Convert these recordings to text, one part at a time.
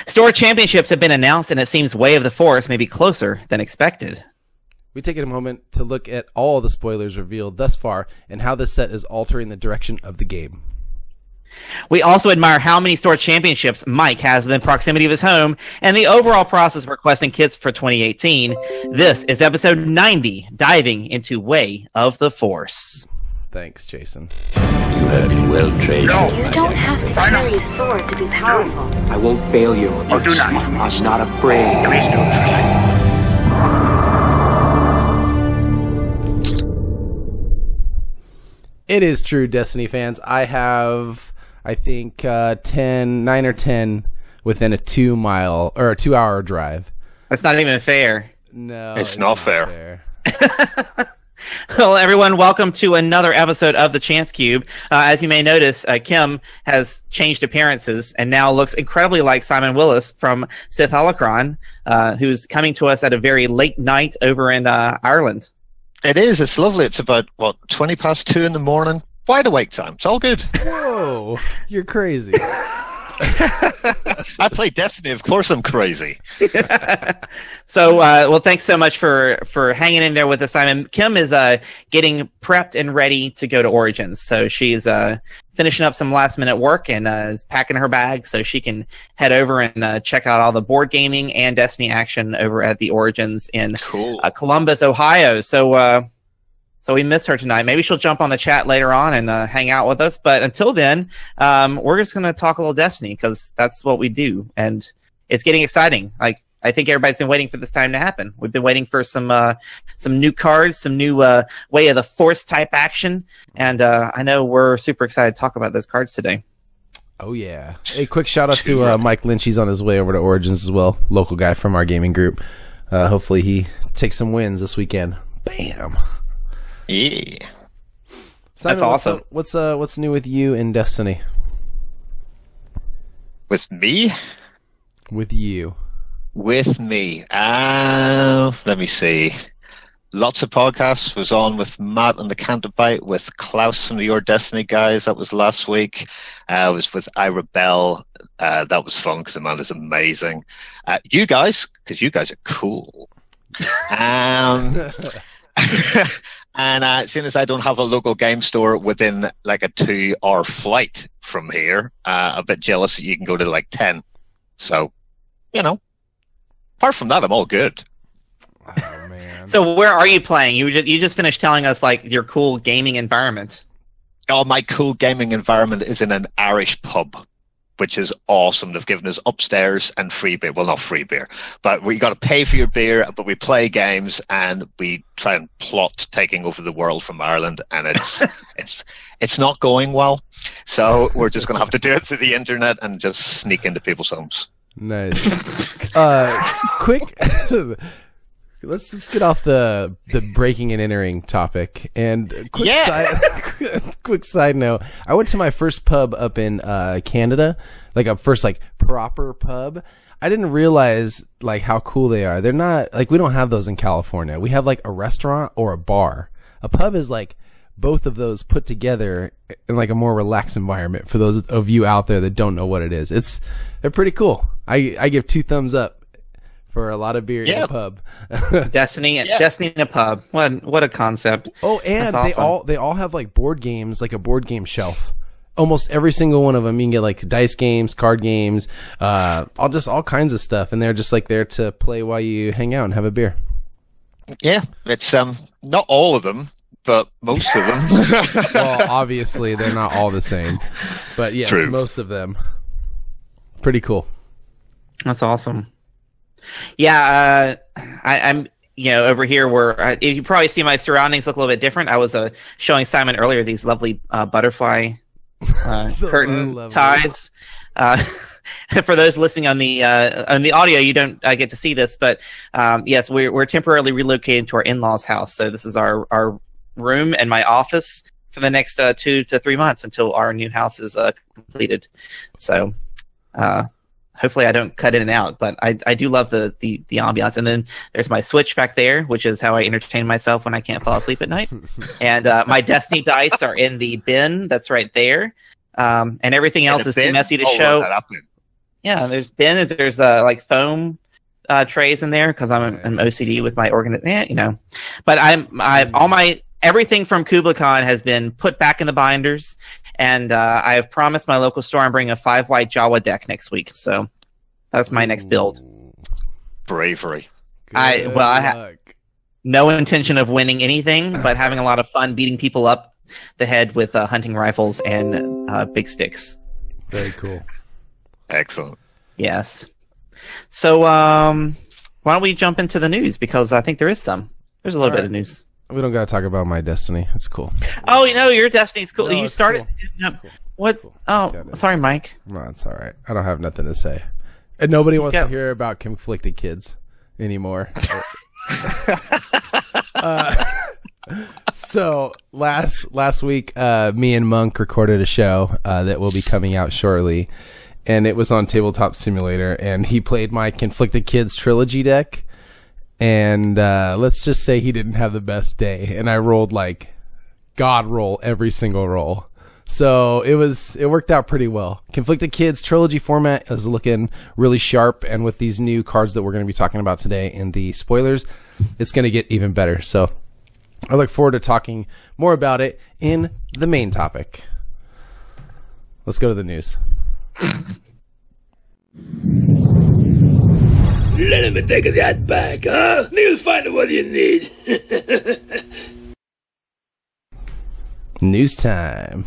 Store championships have been announced, and it seems Way of the Force may be closer than expected. We take a moment to look at all the spoilers revealed thus far and how this set is altering the direction of the game. We also admire how many store championships Mike has within proximity of his home and the overall process of requesting kits for 2018. This is episode 90, diving into Way of the Force. Thanks, Jason. You have been well trained. No. You don't have to carry a sword to be powerful. I won't fail you. Oh, do not. I'm not afraid. Please don't try. It is true, Destiny fans. I have, I think, 9 or 10 within a 2-hour drive. That's not even fair. No, it's not fair. Well, everyone, welcome to another episode of the Chance Cube. As you may notice, Kim has changed appearances and now looks incredibly like Simon Willis from Sith Holocron, who's coming to us at a very late night over in Ireland. It is. It's lovely. It's about, 20 past 2 in the morning. Wide awake time. It's all good. Whoa, you're crazy. I play Destiny. Of course I'm crazy. So, well, thanks so much for hanging in there with us, Simon. Kim is getting prepped and ready to go to Origins. So she's finishing up some last-minute work and is packing her bag so she can head over and check out all the board gaming and Destiny action over at the Origins in Columbus, Ohio. So we miss her tonight. Maybe she'll jump on the chat later on and hang out with us. But until then, we're just going to talk a little Destiny because that's what we do. And it's getting exciting. Like, I think everybody's been waiting for this time to happen. We've been waiting for some new cards, some new Way of the Force type action. And I know we're super excited to talk about those cards today. Oh, yeah. A quick shout out to Mike Lynch. He's on his way over to Origins as well. Local guy from our gaming group. Hopefully he takes some wins this weekend. Bam. Yeah, Simon, that's awesome. What's new with you in Destiny? With me? With you. With me. Let me see. Lots of podcasts. Was on with Matt and the Canterbite, with Klaus from the Your Destiny guys. That was last week. I was with Ira Bell. That was fun because Amanda's amazing. You guys, because you guys are cool. And seeing as I don't have a local game store within like a 2-hour flight from here, a bit jealous that you can go to like 10. So, apart from that, I'm all good. Oh, man. So where are you playing? You just finished telling us like your cool gaming environment. Oh, my cool gaming environment is in an Irish pub, which is awesome. They've given us upstairs and free beer. Well, not free beer, but we got to pay for your beer, but we play games and we try and plot taking over the world from Ireland, and it's not going well. So we're just going to have to do it through the internet and just sneak into people's homes. Nice. Quick, let's get off the breaking and entering topic. And quick side note, I went to my first pub up in Canada, like a first like proper pub. I didn't realize like how cool they are. They're not like, we don't have those in California. We have like a restaurant or a bar. A pub is like both of those put together in like a more relaxed environment for those of you out there that don't know what it is. They're pretty cool. I give 2 thumbs up for a lot of beer in a pub. Destiny in a pub. What a concept. Oh, and awesome. they all have like board games, like a board game shelf. Almost every single one of them. You can get like dice games, card games, all kinds of stuff, and they're just like there to play while you hang out and have a beer. Yeah, it's not all of them, but most of them. Well, obviously they're not all the same, but yes, True. Most of them. Pretty cool. That's awesome. Yeah, I'm over here where you probably see my surroundings look a little bit different. I was showing Simon earlier these lovely butterfly curtain ties. For those listening on the audio, you don't get to see this, but yes, we're temporarily relocated to our in-laws' house. So this is our room and my office for the next 2 to 3 months until our new house is completed. So. Hopefully I don't cut in and out, but I do love the ambiance. And then there's my Switch back there, which is how I entertain myself when I can't fall asleep at night. And my Destiny dice are in the bin that's right there. And everything else is too messy to show. Yeah, there's bins. There's like foam trays in there because I'm OCD with my But everything from KublaCon has been put back in the binders, and I have promised my local store I'm bringing a 5-white Jawa deck next week. So that's my next build. Bravery. I have no intention of winning anything, but having a lot of fun beating people up the head with hunting rifles and big sticks. Very cool. Excellent. Yes. So why don't we jump into the news, because I think there's a little bit of news. We don't gotta talk about my Destiny. It's cool. Oh, your Destiny's cool. No, You started. Cool. Cool. What? Cool. Oh, sorry, Mike. No, it's all right. I don't have nothing to say, and nobody wants to hear about conflicted kids anymore. So last week, me and Monk recorded a show that will be coming out shortly, and it was on Tabletop Simulator, and he played my Conflicted Kids trilogy deck. And let's just say he didn't have the best day, and I rolled like God roll every single roll. So it worked out pretty well. Conflicted Kids trilogy format is looking really sharp, and with these new cards that we're going to be talking about today in the spoilers, it's going to get even better. So I look forward to talking more about it in the main topic. Let's go to the news. Let me take that back, huh? You'll find what you need. News time.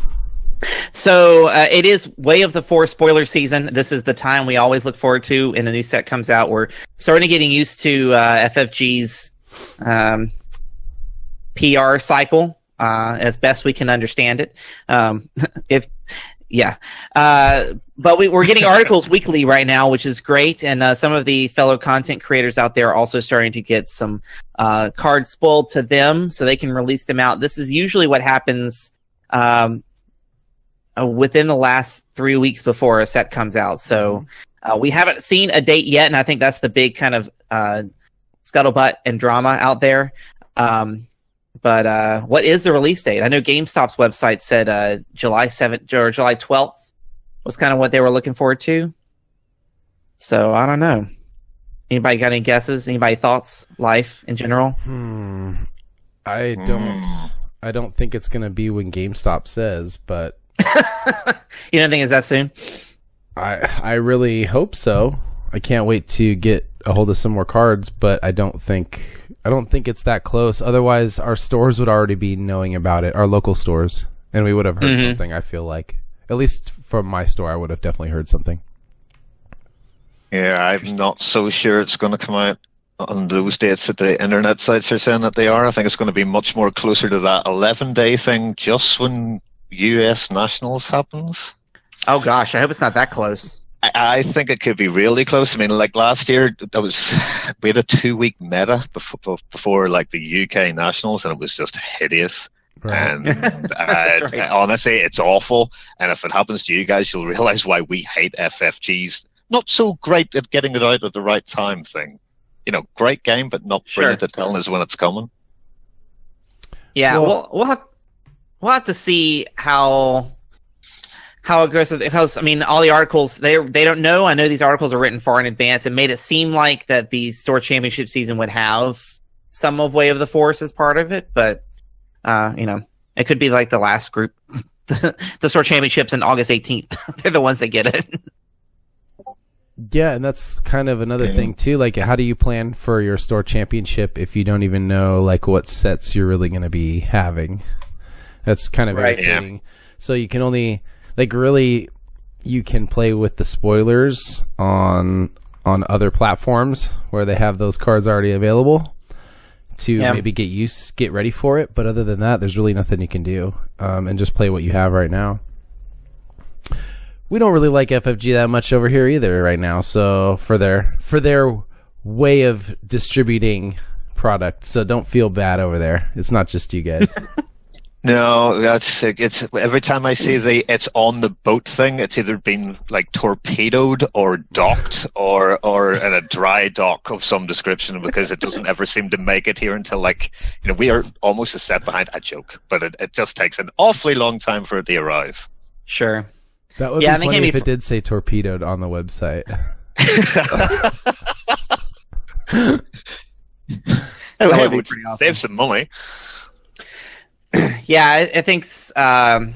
So it is Way of the Four spoiler season. This is the time we always look forward to when a new set comes out. We're starting getting used to FFG's PR cycle as best we can understand it. But we're getting articles weekly right now, which is great. And some of the fellow content creators out there are also starting to get some cards spoiled to them so they can release them out. This is usually what happens within the last 3 weeks before a set comes out. So we haven't seen a date yet, and I think that's the big kind of scuttlebutt and drama out there. But what is the release date? I know GameStop's website said July 7th or July 12th was kind of what they were looking forward to. So I don't know. Anybody got any guesses? Anybody thoughts? Life in general? I don't think it's going to be when GameStop says, but you don't think it's that soon? I really hope so. I can't wait to get a hold of some more cards, but I don't think it's that close. Otherwise, our stores would already be knowing about it, our local stores, and we would have heard something, I feel like. At least from my store, I would have definitely heard something. Yeah, I'm not so sure it's going to come out on those dates that the internet sites are saying that they are. I think it's going to be much more closer to that 11-day thing we when US Nationals happens. Oh gosh, I hope it's not that close. I think it could be really close. I mean, like last year, we had a 2-week meta before like the UK Nationals, and it was just hideous. Right. And right. Honestly, it's awful. And if it happens to you guys, you'll realize why we hate FFG's not so great at getting it out at the right time thing. Great game, but not brilliant at telling us when it's coming. Yeah, we'll have to see how aggressive, because I mean, all the articles they don't know. I know these articles are written far in advance. It made it seem like that the store championship season would have some of Way of the Force as part of it, but it could be like the last group, the store championships on August 18th. They're the ones that get it. Yeah, and that's kind of another thing too. Like, how do you plan for your store championship if you don't even know like what sets you're really going to be having? That's kind of irritating. Yeah. So you can only you can play with the spoilers on other platforms where they have those cards already available to maybe get ready for it. But other than that, there's really nothing you can do, and just play what you have right now. We don't really like FFG that much over here either right now. So for their way of distributing product, so don't feel bad over there. It's not just you guys. No, it's every time I see it's on the boat thing, it's either been like torpedoed or docked or in a dry dock of some description, because it doesn't ever seem to make it here until we are almost a set behind. I joke, but it just takes an awfully long time for it to arrive. Sure. That would be funny if it did say torpedoed on the website. That would pretty awesome. Save some money. Yeah, I think. Yeah,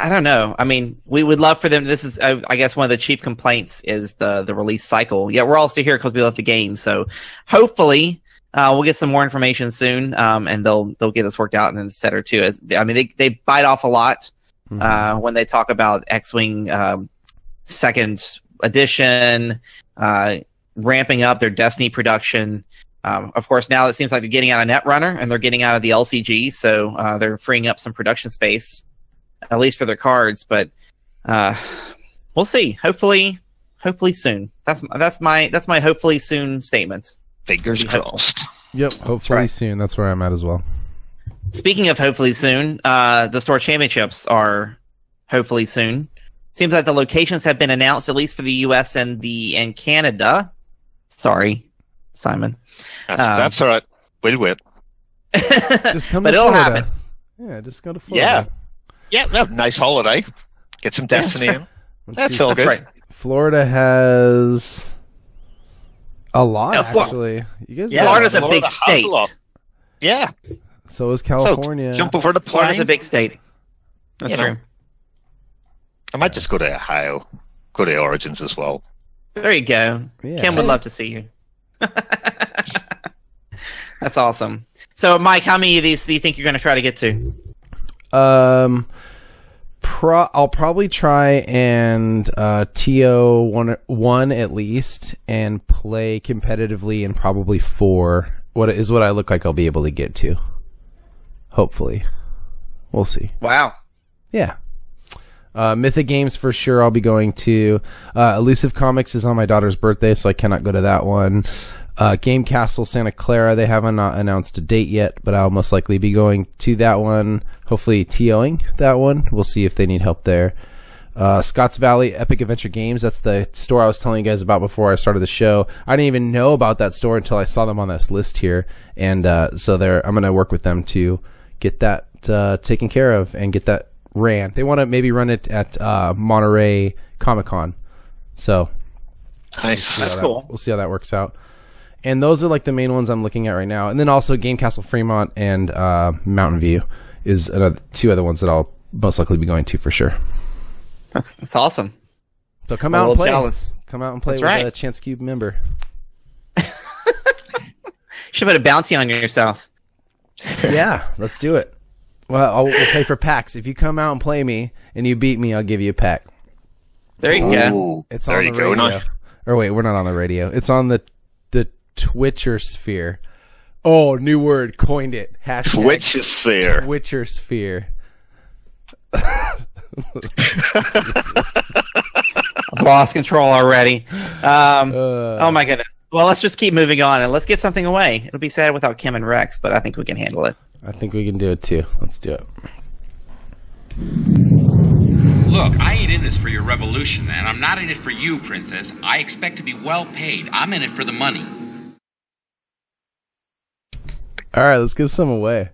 I don't know. I mean, we would love for them. This is, I guess, one of the chief complaints is the release cycle. Yeah, we're all still here because we love the game. So hopefully, we'll get some more information soon, and they'll get us worked out in a set or two. I mean, they bite off a lot when they talk about X-Wing second edition, ramping up their Destiny production. Of course, now it seems like they're getting out of Netrunner and they're getting out of the LCG, so they're freeing up some production space, at least for their cards. But we'll see. Hopefully soon. That's my hopefully soon statement. Fingers crossed. Yep, hopefully soon. That's where I'm at as well. Speaking of hopefully soon, the store championships are hopefully soon. Seems like the locations have been announced, at least for the U.S. and Canada. Sorry, Simon. That's all right. We'll wait. Just come to it'll Florida. happen. Yeah, just go to Florida. Yeah, nice holiday. Get some Destiny in. That's all good. Right. Florida has a lot, actually. You guys Florida's a big state. Yeah. So is California. So jump over the plane. Florida's a big state. That's true. I might just go to Ohio. Go to Origins as well. There you go. Yeah. Kim would love to see you. That's awesome. So, Mike, how many of these do you think you're going to try to get to? I'll probably try and TO one at least, and play competitively in probably 4. What I look like I'll be able to get to. Hopefully, we'll see. Wow. Yeah. Mythic Games for sure I'll be going to. Elusive Comics is on my daughter's birthday, so I cannot go to that one. Game Castle Santa Clara, they haven't announced a date yet, but I'll most likely be going to that one. Hopefully TOing that one. We'll see if they need help there. Scotts Valley Epic Adventure Games, that's the store I was telling you guys about before I started the show. I didn't even know about that store until I saw them on this list here, and so I'm going to work with them to get that taken care of and get that ran. They want to maybe run it at Monterey Comic-Con. So nice. That's cool. We'll see how that works out. And those are like the main ones I'm looking at right now. And then also Game Castle Fremont and Mountain View is 2 other ones that I'll most likely be going to for sure. That's awesome. So come out and play. Jealous. Come out and play That's with right. a Chance Cube member. Should put a bounty on yourself. Yeah, let's do it. Well, we'll pay for packs. If you come out and play me and you beat me, I'll give you a pack. There you go. It's on the radio. No. Or wait, we're not on the radio. It's on the Twitcher sphere. Oh, new word. Coined it. Hashtag Twitcher sphere. Twitcher sphere. I've lost control already. Oh my goodness. Well, let's just keep moving on and let's give something away. It'll be sad without Kim and Rex, but I think we can handle it. I think we can do it too. Let's do it. Look, I ain't in this for your revolution, and I'm not in it for you, Princess. I expect to be well paid. I'm in it for the money. All right, let's give some away.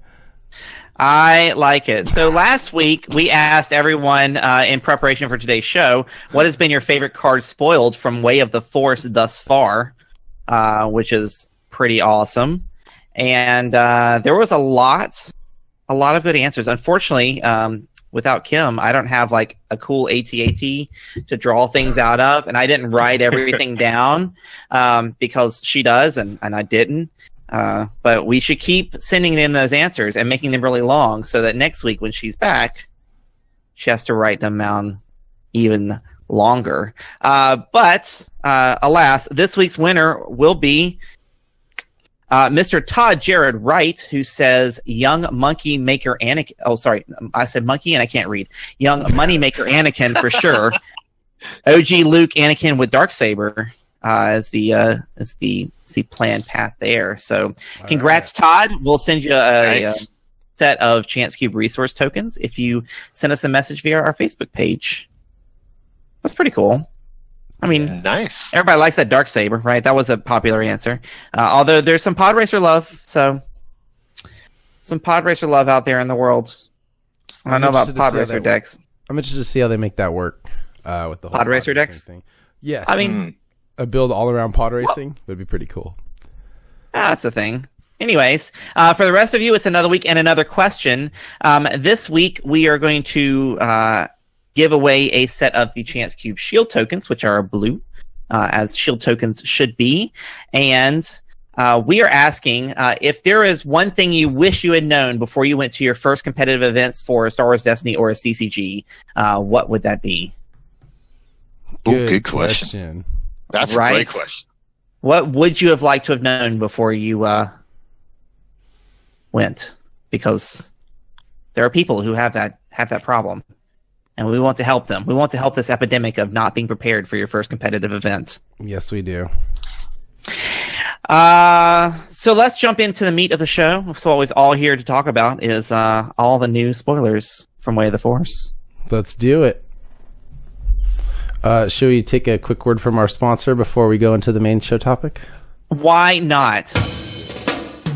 I like it. So last week, we asked everyone in preparation for today's show, what has been your favorite card spoiled from Way of the Force thus far, which is pretty awesome. And there was a lot of good answers. Unfortunately, without Kim, I don't have like a cool AT-AT to draw things out of, and I didn't write everything down because she does, and I didn't. But we should keep sending them those answers and making them really long so that next week when she's back, she has to write them down even longer. But alas, this week's winner will be Mr. Todd Jared Wright, who says young monkey maker Anakin. Oh, sorry. I said monkey and I can't read. Young money maker Anakin for sure. OG Luke Anakin with Darksaber as the planned path there. So congrats, Todd. We'll send you a set of Chance Cube resource tokens if you send us a message via our Facebook page. That's pretty cool. I mean, nice. Everybody likes that Darksaber, right? That was a popular answer. Although there's some Pod Racer love, so some Pod Racer love out there in the world. I don't know about Pod Racer decks. I'm interested to see how they make that work with the whole Pod racer decks thing. Yes, I mean, a build all around pod racing would be pretty cool. that's the thing. Anyways, for the rest of you, it's another week and another question. This week, we are going to give away a set of the Chance Cube Shield tokens, which are blue, as Shield tokens should be. And we are asking if there is one thing you wish you had known before you went to your first competitive events for Star Wars Destiny or a CCG, what would that be? Good question. That's right? a great question. What would you have liked to have known before you went? Because there are people who have that problem, and we want to help them. We want to help this epidemic of not being prepared for your first competitive event. Yes, we do. So let's jump into the meat of the show. So what we're all here to talk about is all the new spoilers from Way of the Force. Let's do it. Should we take a quick word from our sponsor before we go into the main show topic? Why not?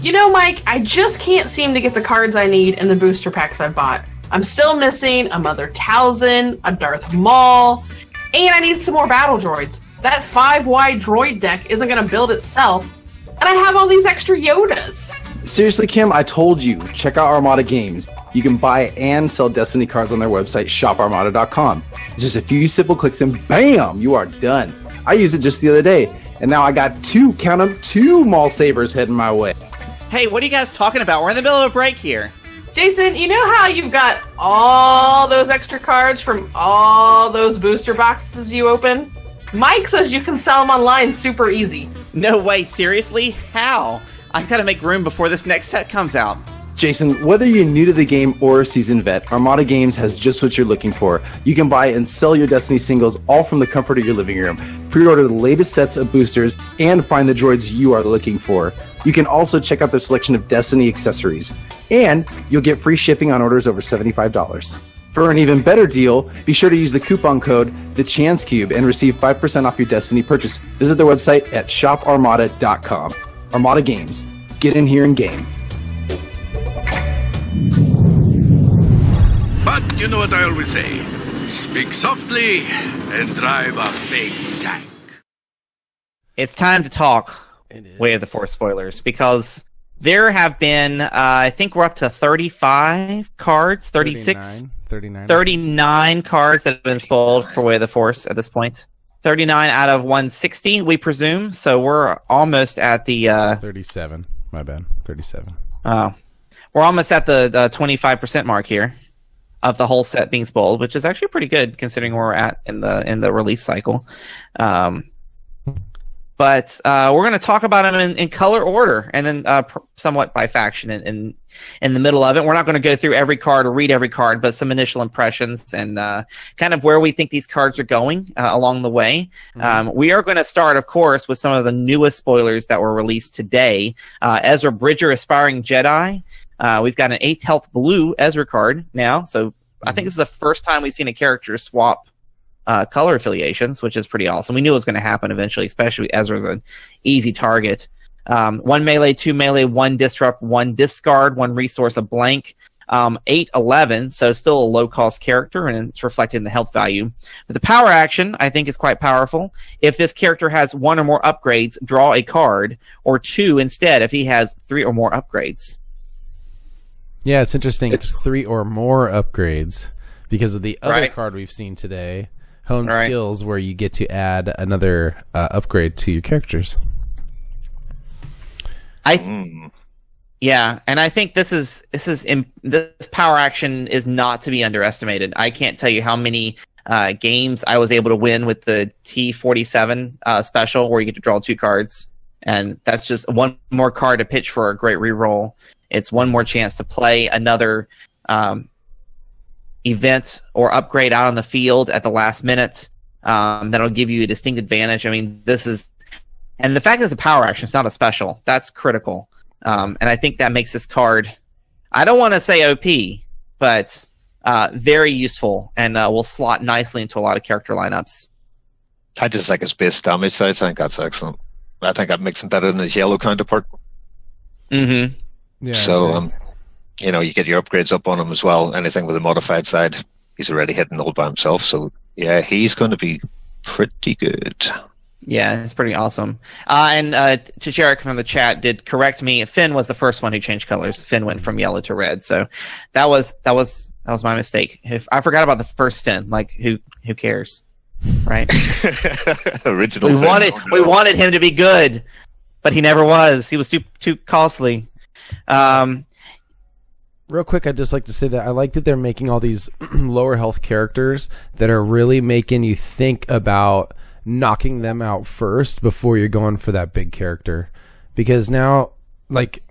You know, Mike, I just can't seem to get the cards I need in the booster packs I bought. I'm still missing a Mother Talzin, a Darth Maul, and I need some more battle droids. That 5-wide droid deck isn't going to build itself, and I have all these extra Yodas. Seriously, Kim, I told you, check out Armada Games. You can buy and sell Destiny cards on their website, shoparmada.com. It's just a few simple clicks and bam, you are done. I used it just the other day, and now I got two Maul Sabers heading my way. Hey, what are you guys talking about? We're in the middle of a break here. Jason, you know how you've got all those extra cards from all those booster boxes you open? Mike says you can sell them online super easy. No way, seriously? How? I've got to make room before this next set comes out. Jason, whether you're new to the game or a seasoned vet, Armada Games has just what you're looking for. You can buy and sell your Destiny singles all from the comfort of your living room. Pre-order the latest sets of boosters and find the droids you are looking for. You can also check out their selection of Destiny accessories. And you'll get free shipping on orders over $75. For an even better deal, be sure to use the coupon code TheChanceCube and receive 5% off your Destiny purchase. Visit their website at shoparmada.com. Armada Games. Get in here and game. But you know what I always say. Speak softly and drive a big tank. It's time to talk Way of the Force spoilers, because there have been, I think we're up to 35 cards, 36, 39 cards that have been spoiled for Way of the Force at this point. 39 out of 160, we presume, so we're almost at the... 37, my bad, 37. Oh. We're almost at the 25% mark here of the whole set being spoiled, which is actually pretty good considering where we're at in the release cycle. But we're going to talk about them in color order, and then somewhat by faction in the middle of it. We're not going to go through every card or read every card, but some initial impressions and kind of where we think these cards are going along the way. We are going to start, of course, with some of the newest spoilers that were released today. Ezra Bridger, Aspiring Jedi. We've got an 8th health blue Ezra card now, so I think this is the first time we've seen a character swap color affiliations, which is pretty awesome. We knew it was going to happen eventually, especially Ezra's an easy target. 1 melee, 2 melee, 1 disrupt, 1 discard, 1 resource, a blank. 8/11, so still a low-cost character, and it's reflected in the health value. But the power action, I think, is quite powerful. If this character has 1 or more upgrades, draw a card, or 2 instead if he has 3 or more upgrades. Yeah, it's interesting. 3 or more upgrades, because of the other card we've seen today, Honed Skills, where you get to add another upgrade to your characters. Yeah, and I think this power action is not to be underestimated. I can't tell you how many games I was able to win with the T47 special, where you get to draw 2 cards, and that's just 1 more card to pitch for a great reroll. It's 1 more chance to play another event or upgrade out on the field at the last minute. That'll give you a distinct advantage. I mean, and the fact that it's a power action, it's not a special. That's critical. And I think that makes this card, I don't want to say OP, but very useful, and will slot nicely into a lot of character lineups. I just like his base damage, so I think that's excellent. I think that makes him better than his yellow counterpart. Yeah, so, you know, you get your upgrades up on him as well. Anything with a modified side, he's already hitting all by himself. So yeah, he's going to be pretty good. Yeah, it's pretty awesome. And Tasheric from the chat did correct me. Finn was the first one who changed colors. Finn went from yellow to red. So that was my mistake. If I forgot about the first Finn, like who cares, right? Original. We wanted him to be good, but he never was. He was too costly. Real quick, I'd just like to say that I like that they're making all these lower health characters that are really making you think about knocking them out first before you're going for that big character. Because now, like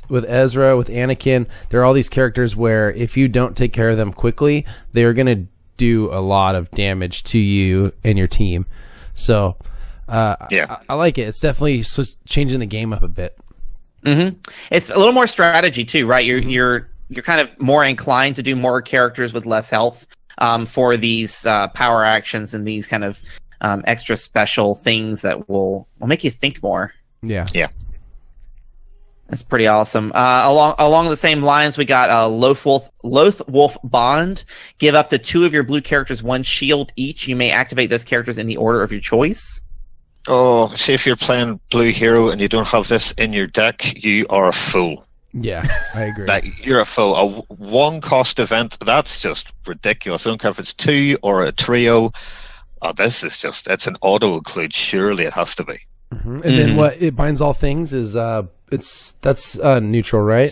with Ezra, with Anakin, there are all these characters where if you don't take care of them quickly, they're going to do a lot of damage to you and your team. So, I like it. It's definitely changing the game up a bit. Mm-hmm. It's a little more strategy too, right? You're kind of more inclined to do more characters with less health for these power actions and these kind of extra special things that will make you think more. Yeah. That's pretty awesome. Along the same lines, we got Loth Wolf Bond. Give up to 2 of your blue characters 1 shield each. You may activate those characters in the order of your choice. Oh, see, if you're playing blue hero and you don't have this in your deck, you are a fool. Yeah, I agree. Like, you're a fool. A 1 cost event, that's just ridiculous. I don't care if it's 2 or a trio. Oh, this is just, it's an auto include. Surely it has to be. Mm-hmm. And then what it binds all things is that's neutral, right?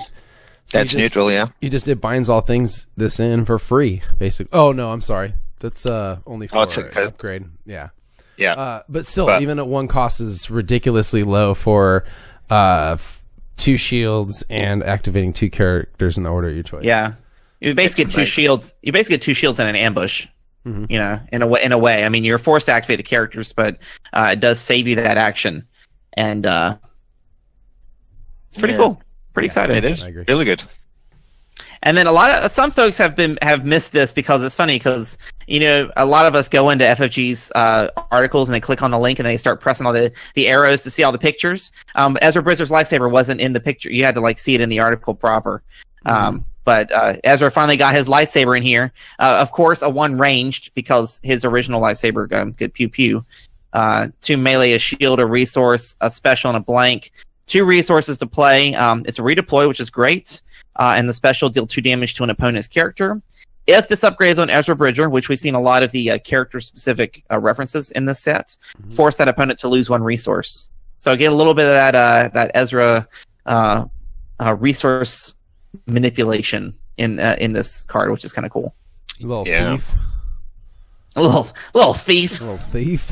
So that's neutral, yeah. It binds all things this in for free, basically. Oh no, I'm sorry. That's only for upgrade. Yeah. Yeah. But still, even at 1 cost is ridiculously low for 2 shields and activating 2 characters in the order of your choice. Yeah. You basically get 2 shields. You basically get 2 shields and an ambush. Mm-hmm. You know, in a way. I mean, you're forced to activate the characters, but it does save you that action, and it's pretty cool. Pretty exciting. It is really good. And then some folks have missed this because it's funny because you know a lot of us go into FFG's articles and they click on the link and they start pressing all the arrows to see all the pictures. Ezra Bridger's lightsaber wasn't in the picture; you had to see it in the article proper. But Ezra finally got his lightsaber in here. Of course, a 1 ranged because his original lightsaber could pew pew. 2 melee, a shield, a resource, a special, and a blank. 2 resources to play. It's a redeploy, which is great. And the special deal 2 damage to an opponent's character. If this upgrade is on Ezra Bridger, which we've seen a lot of the character-specific references in this set, force that opponent to lose 1 resource. So get a little bit of that Ezra resource manipulation in this card, which is kind of cool. Little thief. A little thief. Little thief.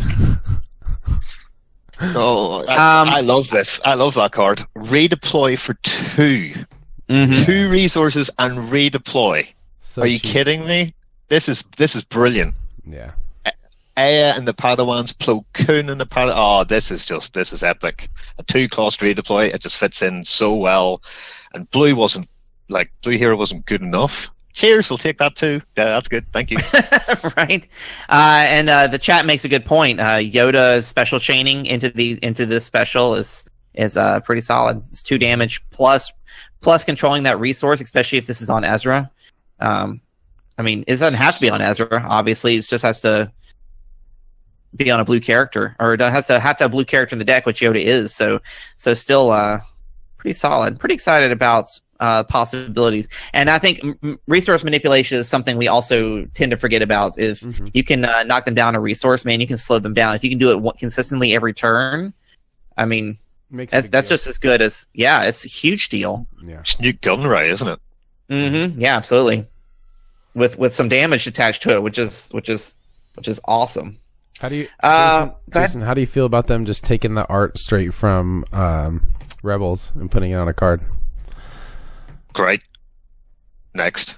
I love this. I love that card. Redeploy for 2. 2 resources and redeploy. So Are you kidding me? This is brilliant. Yeah. Aya and the Padawans, Plo Koon and the Padawan. Oh, this is epic. A 2 cost redeploy. It just fits in so well. And blue hero wasn't good enough. Cheers, we'll take that too. Yeah, that's good. Thank you. Right. And the chat makes a good point. Yoda's special chaining into this special is pretty solid. It's 2 damage plus controlling that resource, especially if this is on Ezra. I mean, it doesn't have to be on Ezra. Obviously, it just has to be on a blue character, or it has to have a blue character in the deck, which Yoda is. So still pretty solid. Pretty excited about possibilities. And I think resource manipulation is something we also tend to forget about. If you can knock them down a resource, man, you can slow them down. If you can do it consistently every turn, I mean, that's just as good as it's a huge deal. Yeah, it's new gunray, isn't it? Mm-hmm. Yeah, absolutely. With some damage attached to it, which is awesome. How do you, Jason? How do you feel about them just taking the art straight from Rebels and putting it on a card? Great. Next.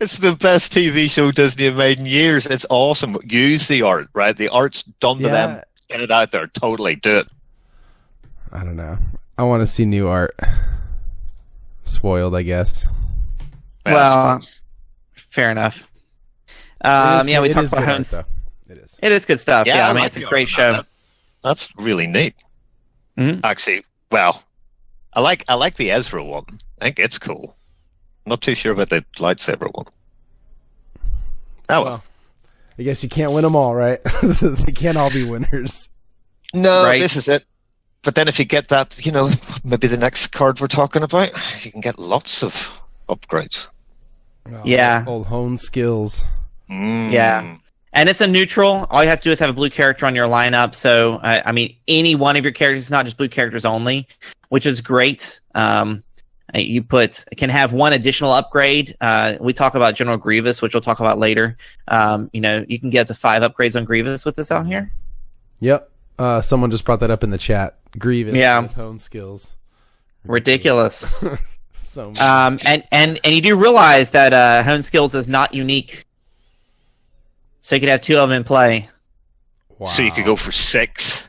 It's the best TV show Disney have made in years. It's awesome. Use the art, right? The art's done to them. Get it out there. Totally. Do it. I don't know. I want to see new art. Spoiled, I guess. Well, fair enough. We talked about Hones. It is good stuff. Yeah, I mean, it's a great show. That's really neat. Actually, well, I like the Ezra one. I think it's cool. Not too sure about the lightsaber one. Oh well. I guess you can't win them all, right? They can't all be winners. No, Right. this is it. But then if you get that, maybe the next card we're talking about, you can get lots of upgrades. Oh, Yeah. Old hone skills. Yeah. And it's a neutral. All you have to do is have a blue character on your lineup. So, I mean, any one of your characters, not just blue characters only, which is great. You can have one additional upgrade. We talk about General Grievous, which we'll talk about later. You can get up to 5 upgrades on Grievous with this out here. Yep. Someone just brought that up in the chat. Grievous. Yeah. With hone skills. Ridiculous. So and you do realize that hone skills is not unique. So you could have 2 of them in play. wow. So you could go for 6.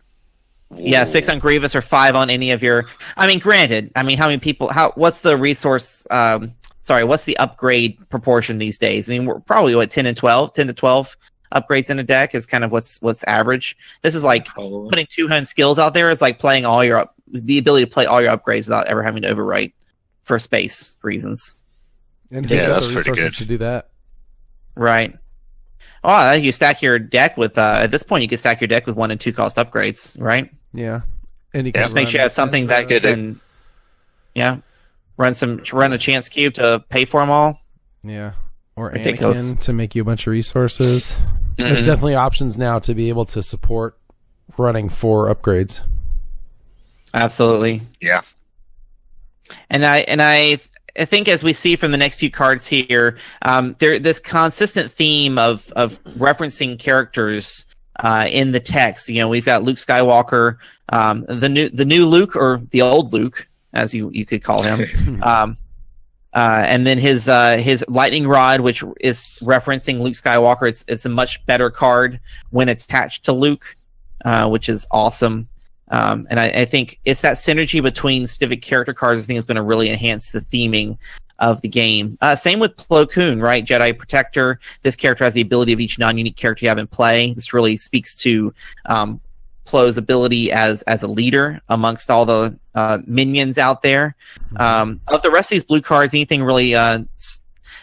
Yeah, 6 on Grievous or 5 on any of your. I mean, granted. I mean, how many people? What's the resource? What's the upgrade proportion these days? I mean, we're probably 10 to 12 upgrades in a deck is kind of what's average. This is like putting 2 hone skills out there is like playing the ability to play all your upgrades without ever having to overwrite for space reasons. And who's got that's the pretty resources good. to do that? Right. Oh, you stack your deck with. At this point, you can stack your deck with 1 and 2 cost upgrades, right? Yeah. And you Yeah, Just make sure you have something that can, run a chance cube to pay for them all. Yeah. Or Ridiculous. Anakin to make you a bunch of resources. Mm-hmm. There's definitely options now to be able to support running 4 upgrades. Absolutely. Yeah. And I think as we see from the next few cards here, this consistent theme of referencing characters in the text. We've got Luke Skywalker, the new Luke or the old Luke, as you could call him, and then his lightning rod, which is referencing Luke Skywalker. It's a much better card when attached to Luke, which is awesome. And I think it's that synergy between specific character cards I think is going to really enhance the theming of the game. Same with Plo Koon, right? Jedi Protector. This character has the ability of each non-unique character you have in play. This really speaks to Plo's ability as a leader amongst all the minions out there. Of the rest of these blue cards, anything really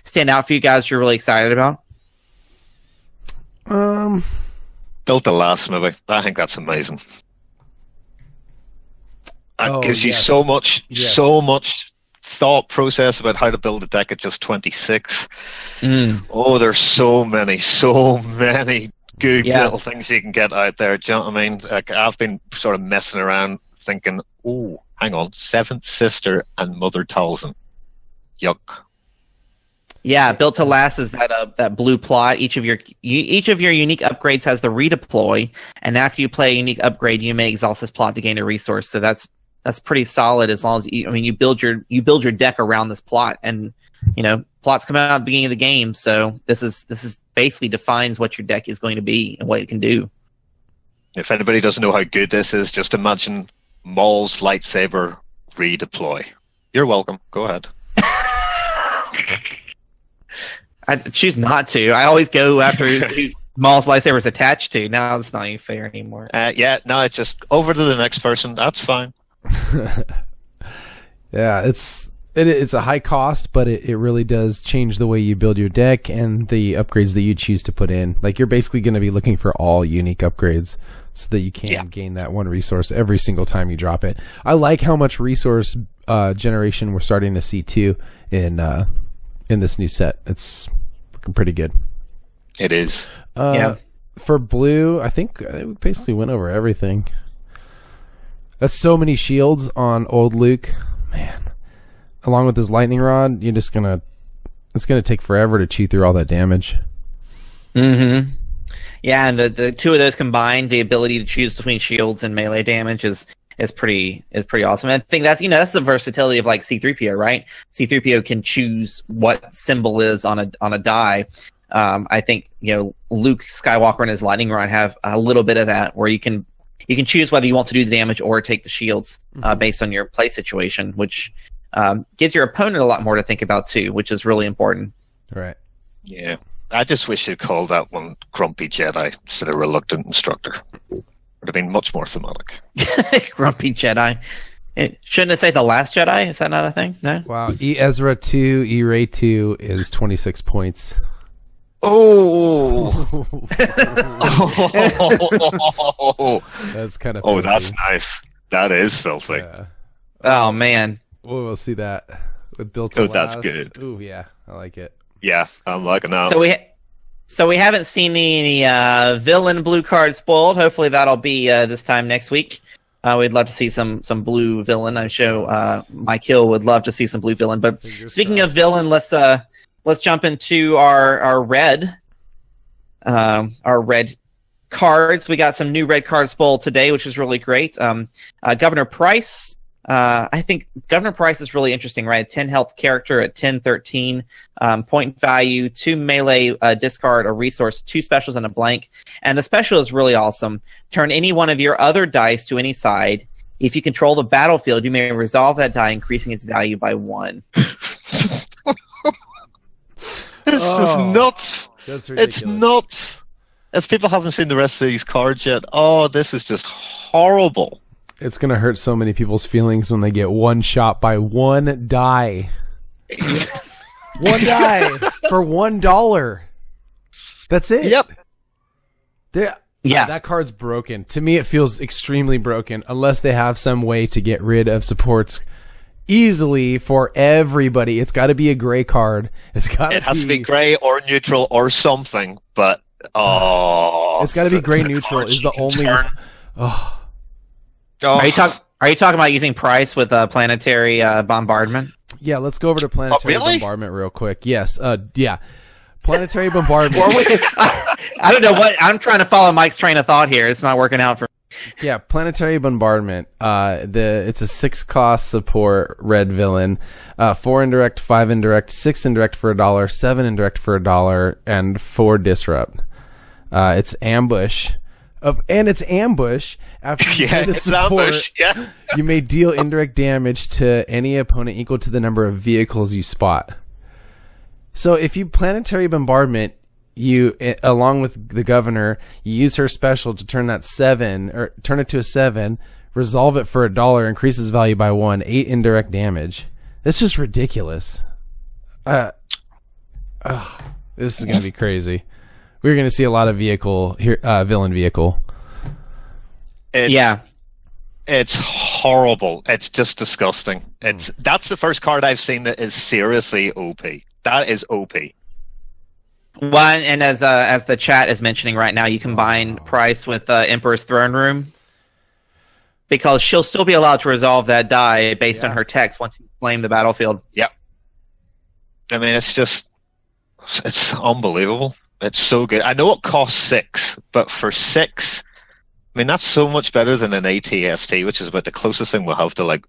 stand out for you guys you're really excited about? Built the last movie. I think that's amazing. It gives you so much thought process about how to build a deck at just 26. Oh, there's so many good little things you can get out there. Do you know what I mean? Like, I've been sort of messing around thinking, oh, hang on, 7th Sister and Mother Talzin. Yuck. Yeah, built to last is that blue plot. Each of your unique upgrades has the redeploy, and after you play a unique upgrade, you may exhaust this plot to gain a resource. So that's pretty solid as long as you build your deck around this plot, and plots come out at the beginning of the game. So this is basically defines what your deck is going to be and what it can do. If anybody doesn't know how good this is, just imagine Maul's lightsaber redeploy. You're welcome. Go ahead. I choose not to. I always go after who Maul's lightsaber is attached to. Now it's not even fair anymore. It's just over to the next person. That's fine. Yeah, it's a high cost, but it really does change the way you build your deck and the upgrades that you choose to put in. Like, you're basically going to be looking for all unique upgrades so that you can gain that one resource every single time you drop it. I like how much resource generation we're starting to see too in this new set. It's looking pretty good. It is. For blue, I think we basically went over everything. That's so many shields on old Luke, man. Along with his lightning rod, it's gonna take forever to chew through all that damage. Mm-hmm. Yeah, and the 2 of those combined, the ability to choose between shields and melee damage is pretty awesome. And I think that's the versatility of like C-3PO, right? C-3PO can choose what symbol is on a die. I think Luke Skywalker and his lightning rod have a little bit of that, where you can choose whether you want to do the damage or take the shields based on your play situation, which gives your opponent a lot more to think about too, which is really important. Right. Yeah. I just wish they'd called that one Grumpy Jedi instead of Reluctant Instructor. Would have been much more thematic. Grumpy Jedi. Shouldn't it say The Last Jedi? Is that not a thing? No? Wow. E Ezra 2, E Ray 2 is 26 points. Oh. That's kind of filthy. That's nice. That is filthy. Yeah. Oh, man. We'll see that with Built to Last. That's good. Ooh, yeah. I like it. Yeah, I'm liking that. So we haven't seen any villain blue cards spoiled. Hopefully that'll be this time next week. We'd love to see some blue villain. I'm sure Mike Hill would love to see some blue villain. But speaking of villain, let's jump into our red cards. We got some new red cards spoiled today, which is really great. Governor Price. I think Governor Price is really interesting, right? 10 health character at 10-13, point value, 2 melee, discard a resource, 2 specials and a blank. And the special is really awesome. Turn any one of your other dice to any side. If you control the battlefield, you may resolve that die, increasing its value by 1. It's just nuts. That's ridiculous. It's nuts. If people haven't seen the rest of these cards yet, this is just horrible. It's going to hurt so many people's feelings when they get one shot by one die. One die for $1. That's it. Yep. Yeah, that card's broken. To me, it feels extremely broken unless they have some way to get rid of supports easily for everybody. It's got to be a gray card. It has to be gray or neutral or something, but it's got to be gray neutral is the only Are you talking about using Price with planetary bombardment? Yeah, let's go over to planetary bombardment real quick. Yes, yeah, planetary bombardment. I don't know what I'm trying to follow Mike's train of thought here. It's not working out for me. Yeah, planetary bombardment. It's a 6-cost support red villain. 4 indirect, 5 indirect, 6 indirect for $1, 7 indirect for $1, and 4 disrupt. It's ambush. It's ambush. After you do the support, ambush. Yeah. You may deal indirect damage to any opponent equal to the number of vehicles you spot. So if you planetary bombardment, you along with the governor, you use her special to turn that 7 or turn it to a 7, resolve it for $1, increases value by 1, 8 indirect damage. That's just ridiculous. This is gonna be crazy. We're going to see a lot of villain vehicle. It's horrible. It's just disgusting. That's the first card I've seen that is seriously OP. That is OP. Well, and as the chat is mentioning right now, you combine Price with Emperor's Throne Room because she'll still be allowed to resolve that die based on her text once you claim the battlefield. Yep. I mean, it's unbelievable. It's so good. I know it costs 6, but for 6, I mean, that's so much better than an ATST, which is about the closest thing we'll have to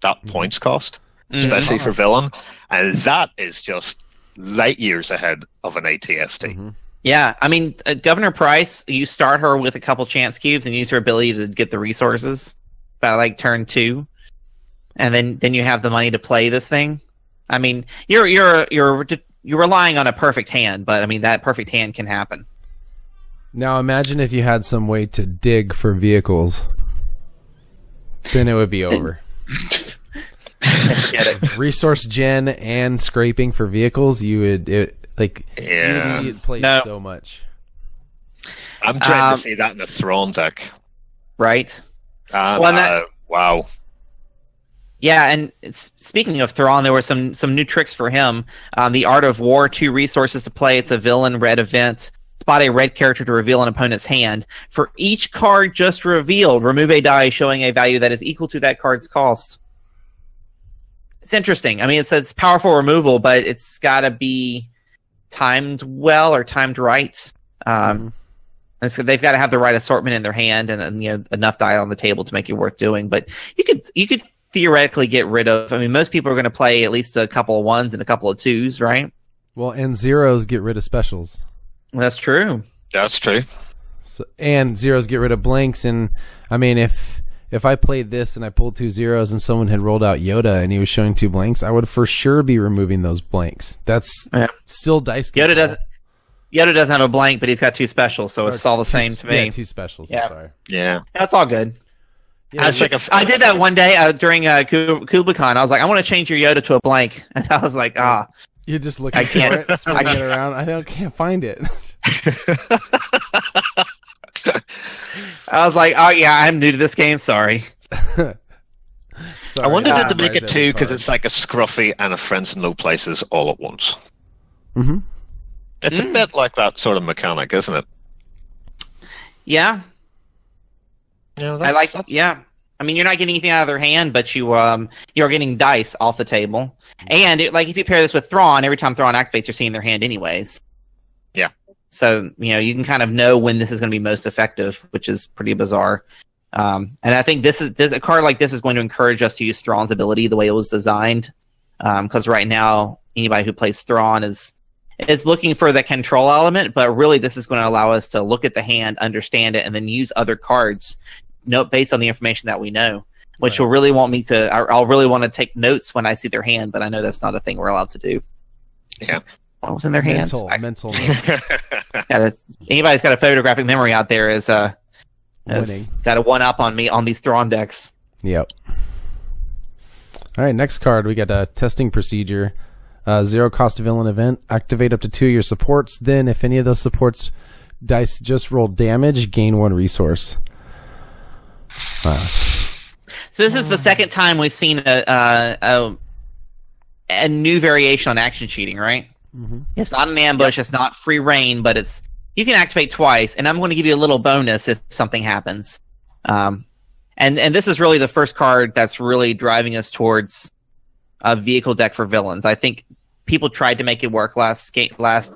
that points cost, especially for villain. And that is just light years ahead of an ATST. Mm-hmm. Yeah, I mean, Governor Price, you start her with a couple chance cubes and use her ability to get the resources by turn 2, and then you have the money to play this thing. I mean, you're relying on a perfect hand, but I mean that perfect hand can happen. Now imagine if you had some way to dig for vehicles. Then it would be over. Get it. Resource gen and scraping for vehicles, you would see it played so much. I'm trying to see that in a Thrawn deck. Right. Wow. Yeah, and speaking of Thrawn, there were some new tricks for him. The Art of War, 2 resources to play. It's a villain red event. Spot a red character to reveal an opponent's hand. For each card just revealed, remove a die showing a value that is equal to that card's cost. It's interesting. I mean, it says powerful removal, but it's got to be timed well or timed right. And so they've got to have the right assortment in their hand and enough die on the table to make it worth doing. But you could theoretically get rid of. I mean, most people are going to play at least a couple of 1s and a couple of 2s, right? Well, and 0s get rid of specials. That's true. That's true. So, and 0s get rid of blanks. And I mean, if I played this and I pulled 2 0s and someone had rolled out Yoda and he was showing 2 blanks, I would for sure be removing those blanks. That's still dice control. Yoda doesn't have a blank, but he's got 2 specials, so it's all the same to me. Yeah, 2 specials. Yeah. I'm sorry. Yeah. That's all good. Yeah, I did that one day during KublaCon. I was like, I want to change your Yoda to a blank, and I was like, you're just looking for it, spinning it around. I can't find it. I was like, oh yeah, I'm new to this game. Sorry. I wanted it to make it too because it's like a scruffy and a friends in low places all at once. Mm-hmm. It's a bit like that sort of mechanic, isn't it? Yeah. Yeah, Yeah. I mean, you're not getting anything out of their hand, but you're getting dice off the table. And if you pair this with Thrawn, every time Thrawn activates, you're seeing their hand anyways. Yeah. So you can kind of know when this is going to be most effective, which is pretty bizarre. And I think this a card like this is going to encourage us to use Thrawn's ability the way it was designed. Because right now, anybody who plays Thrawn is looking for the control element, but really this is going to allow us to look at the hand, understand it, and then use other cards based on the information that we know, which will really want me to. I'll really want to take notes when I see their hand, but I know that's not a thing we're allowed to do. Yeah. What was in their hands? Mental notes. Anybody's got a photographic memory out there has got a one up on me on these Thrawn decks. Yep. All right, next card we got a testing procedure. Zero cost villain event. Activate up to 2 of your supports. Then, if any of those supports dice just roll damage, gain 1 resource. So this is the second time we've seen a new variation on action cheating, right? Mm-hmm. It's not an ambush. It's not free reign, but you can activate twice, and I'm going to give you a little bonus if something happens. And this is really the first card that's really driving us towards a vehicle deck for villains. I think people tried to make it work last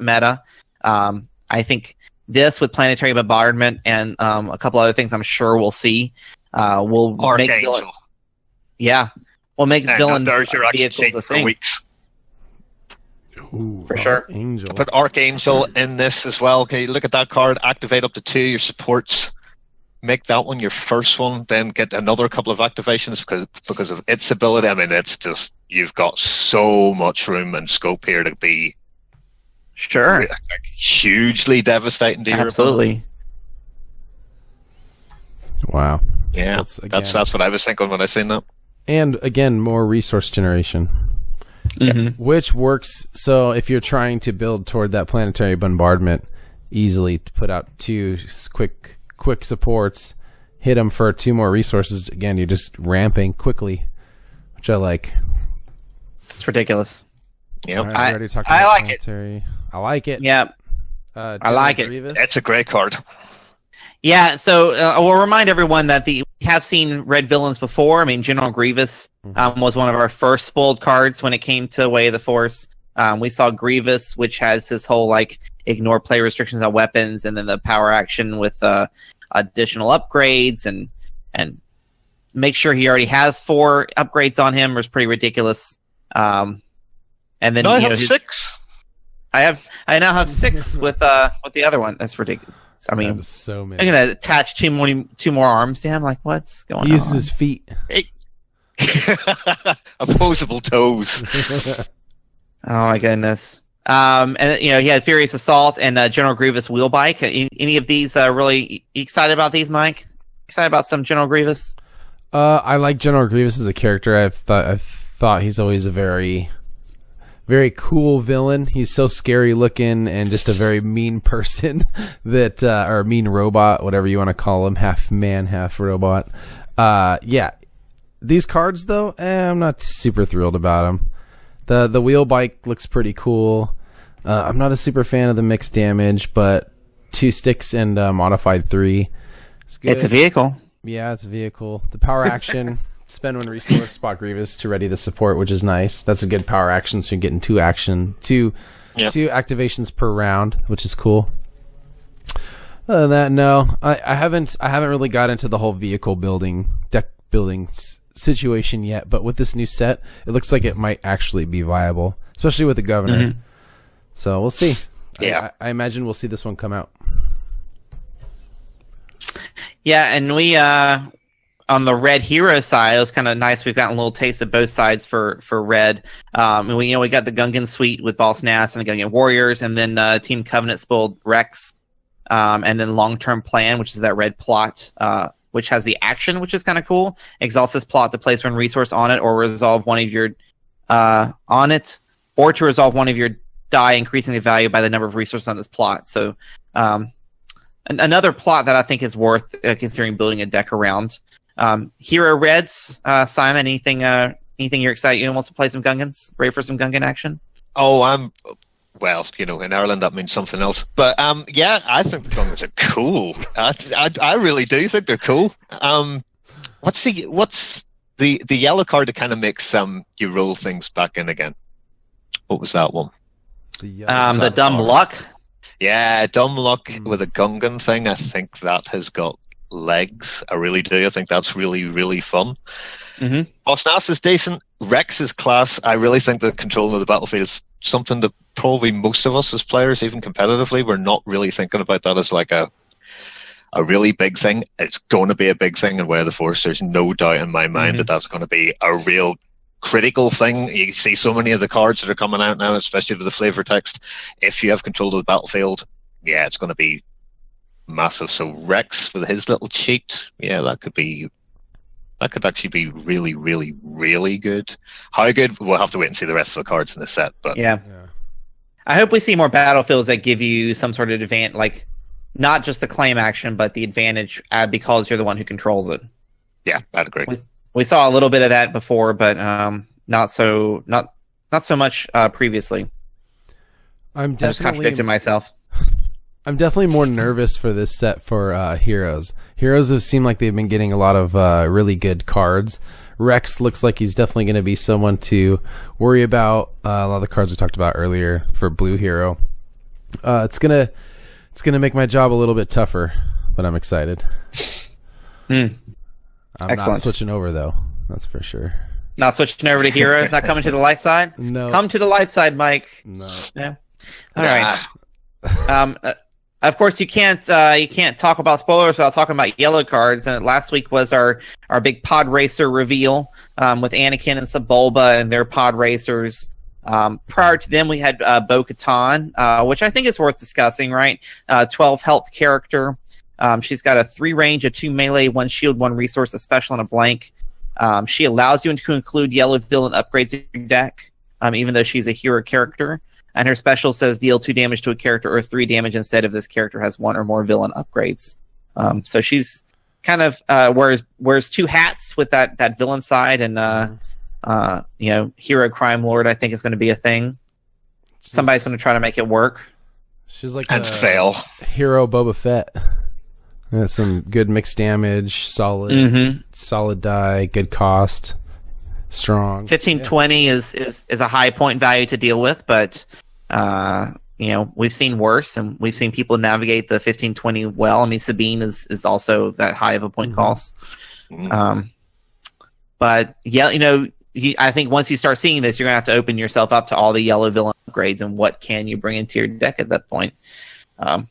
meta. I think this with planetary bombardment and a couple other things I'm sure we'll see will make villain. Yeah, we'll make villain vehicles a thing. For weeks. Ooh, for sure. Angel. Put Archangel in this as well. Okay, look at that card. Activate up to 2 your supports. Make that one your first one, then get another couple of activations because of its ability. I mean, it's just you've got so much room and scope here to be hugely devastating to your Absolutely. Wow. Yeah, that's what I was thinking when I seen that. And again, more resource generation. Which works. So if you're trying to build toward that planetary bombardment, easily to put out 2 quick supports, hit them for 2 more resources. Again, you're just ramping quickly, which I like. It's ridiculous. Yep. Right, I like it. I like it. Yep. I like it. Grievous. It's a great card. Yeah, so I will remind everyone that we have seen red villains before. I mean, General Grievous was one of our first spoiled cards when it came to Way of the Force. We saw Grievous, which has this whole ignore play restrictions on weapons, and then the power action with additional upgrades and make sure he already has 4 upgrades on him was pretty ridiculous. And then I have 6. I now have 6 with the other one. That's ridiculous. I mean, so many. I'm gonna attach 2 more arms to him. Like, what's going on? He uses his feet. Hey. Opposable toes. Oh my goodness. And he had Furious Assault and General Grievous Wheel Bike. Any of these really excited about these, Mike? Excited about some General Grievous? I like General Grievous as a character. I thought he's always a very, very cool villain. He's so scary looking and just a very mean person that, or mean robot, whatever you want to call him, half man, half robot. Yeah. These cards though, I'm not super thrilled about them. The wheel bike looks pretty cool. I'm not a super fan of the mixed damage, but 2 sticks and modified 3. It's a vehicle. Yeah, it's a vehicle. The power action, spend 1 resource, spot Grievous to ready the support, which is nice. That's a good power action, so you're getting 2 activations per round, which is cool. Other than that, no, I haven't really got into the whole vehicle building, deck building situation yet. But with this new set, it looks like it might actually be viable, especially with the governor. So we'll see. Yeah, I imagine we'll see this one come out. Yeah, and we on the red hero side, it was kind of nice. We've gotten a little taste of both sides for red. And we got the Gungan suite with Boss Nass and the Gungan Warriors, and then Team Covenant spoiled Rex, and then Long Term Plan, which is that red plot which has the action, which is kind of cool. Exhaust this plot to place one resource on it, or resolve one of your on it, or to resolve one of your die, increasing the value by the number of resources on this plot. So another plot that I think is worth considering building a deck around. Hero Reds, Simon, anything you're excited? You want to play some Gungans? Ready for some Gungan action? Oh, well, in Ireland that means something else. But yeah, I think the Gungans are cool. I really do think they're cool. What's the yellow card that kind of makes you roll things back in again? What was that one? The Dumb Luck. Yeah, Dumb Luck with a Gungan thing. I think that has got legs. I really do. I think that's really, really fun. Mm-hmm. Osnas is decent. Rex is class. I really think that controlling of the battlefield is something that probably most of us as players, even competitively, we're not really thinking about that as like a really big thing. It's going to be a big thing in Way of the Force. There's no doubt in my mind that that's going to be a real critical thing. You see so many of the cards that are coming out now, especially with the flavor text. If you have control of the battlefield, yeah, it's going to be massive. So Rex with his little cheat, yeah, that could actually be really, really, really good. How good? We'll have to wait and see the rest of the cards in the set. But yeah. I hope we see more battlefields that give you some sort of advantage, like not just the claim action, but the advantage because you're the one who controls it. Yeah, I'd agree. We saw a little bit of that before, but not so much previously. I just contradicted myself. I'm definitely more nervous for this set for Heroes. Heroes have seemed like they've been getting a lot of really good cards. Rex looks like he's definitely going to be someone to worry about. A lot of the cards we talked about earlier for Blue Hero. It's gonna make my job a little bit tougher, but I'm excited. I'm Excellent. not switching over though. That's for sure. Not switching over to Heroes. Not coming to the light side. No. Come to the light side, Mike. No. Yeah. All right. Of course, you can't talk about spoilers without talking about yellow cards. And last week was our big pod racer reveal with Anakin and Sebulba and their pod racers. Prior to them, we had Bo-Katan, which I think is worth discussing. Right, 12 health character. She's got a 3 range, a 2 melee, 1 shield, 1 resource, a special, and a blank. She allows you to include yellow villain upgrades in your deck, even though she's a hero character. And her special says deal 2 damage to a character or 3 damage instead if this character has 1 or more villain upgrades. So she's kind of wears 2 hats with that villain side, and hero crime lord I think is going to be a thing. Somebody's going to try to make it work. She's like and fail. Hero Boba Fett. Some good mixed damage, solid die, good cost. Strong. 1520 is a high point value to deal with, but we've seen worse, and we've seen people navigate the 1520 well. I mean, Sabine is also that high of a point cost. But yeah, I think once you start seeing this, you're gonna have to open yourself up to all the yellow villain upgrades and what can you bring into your deck at that point.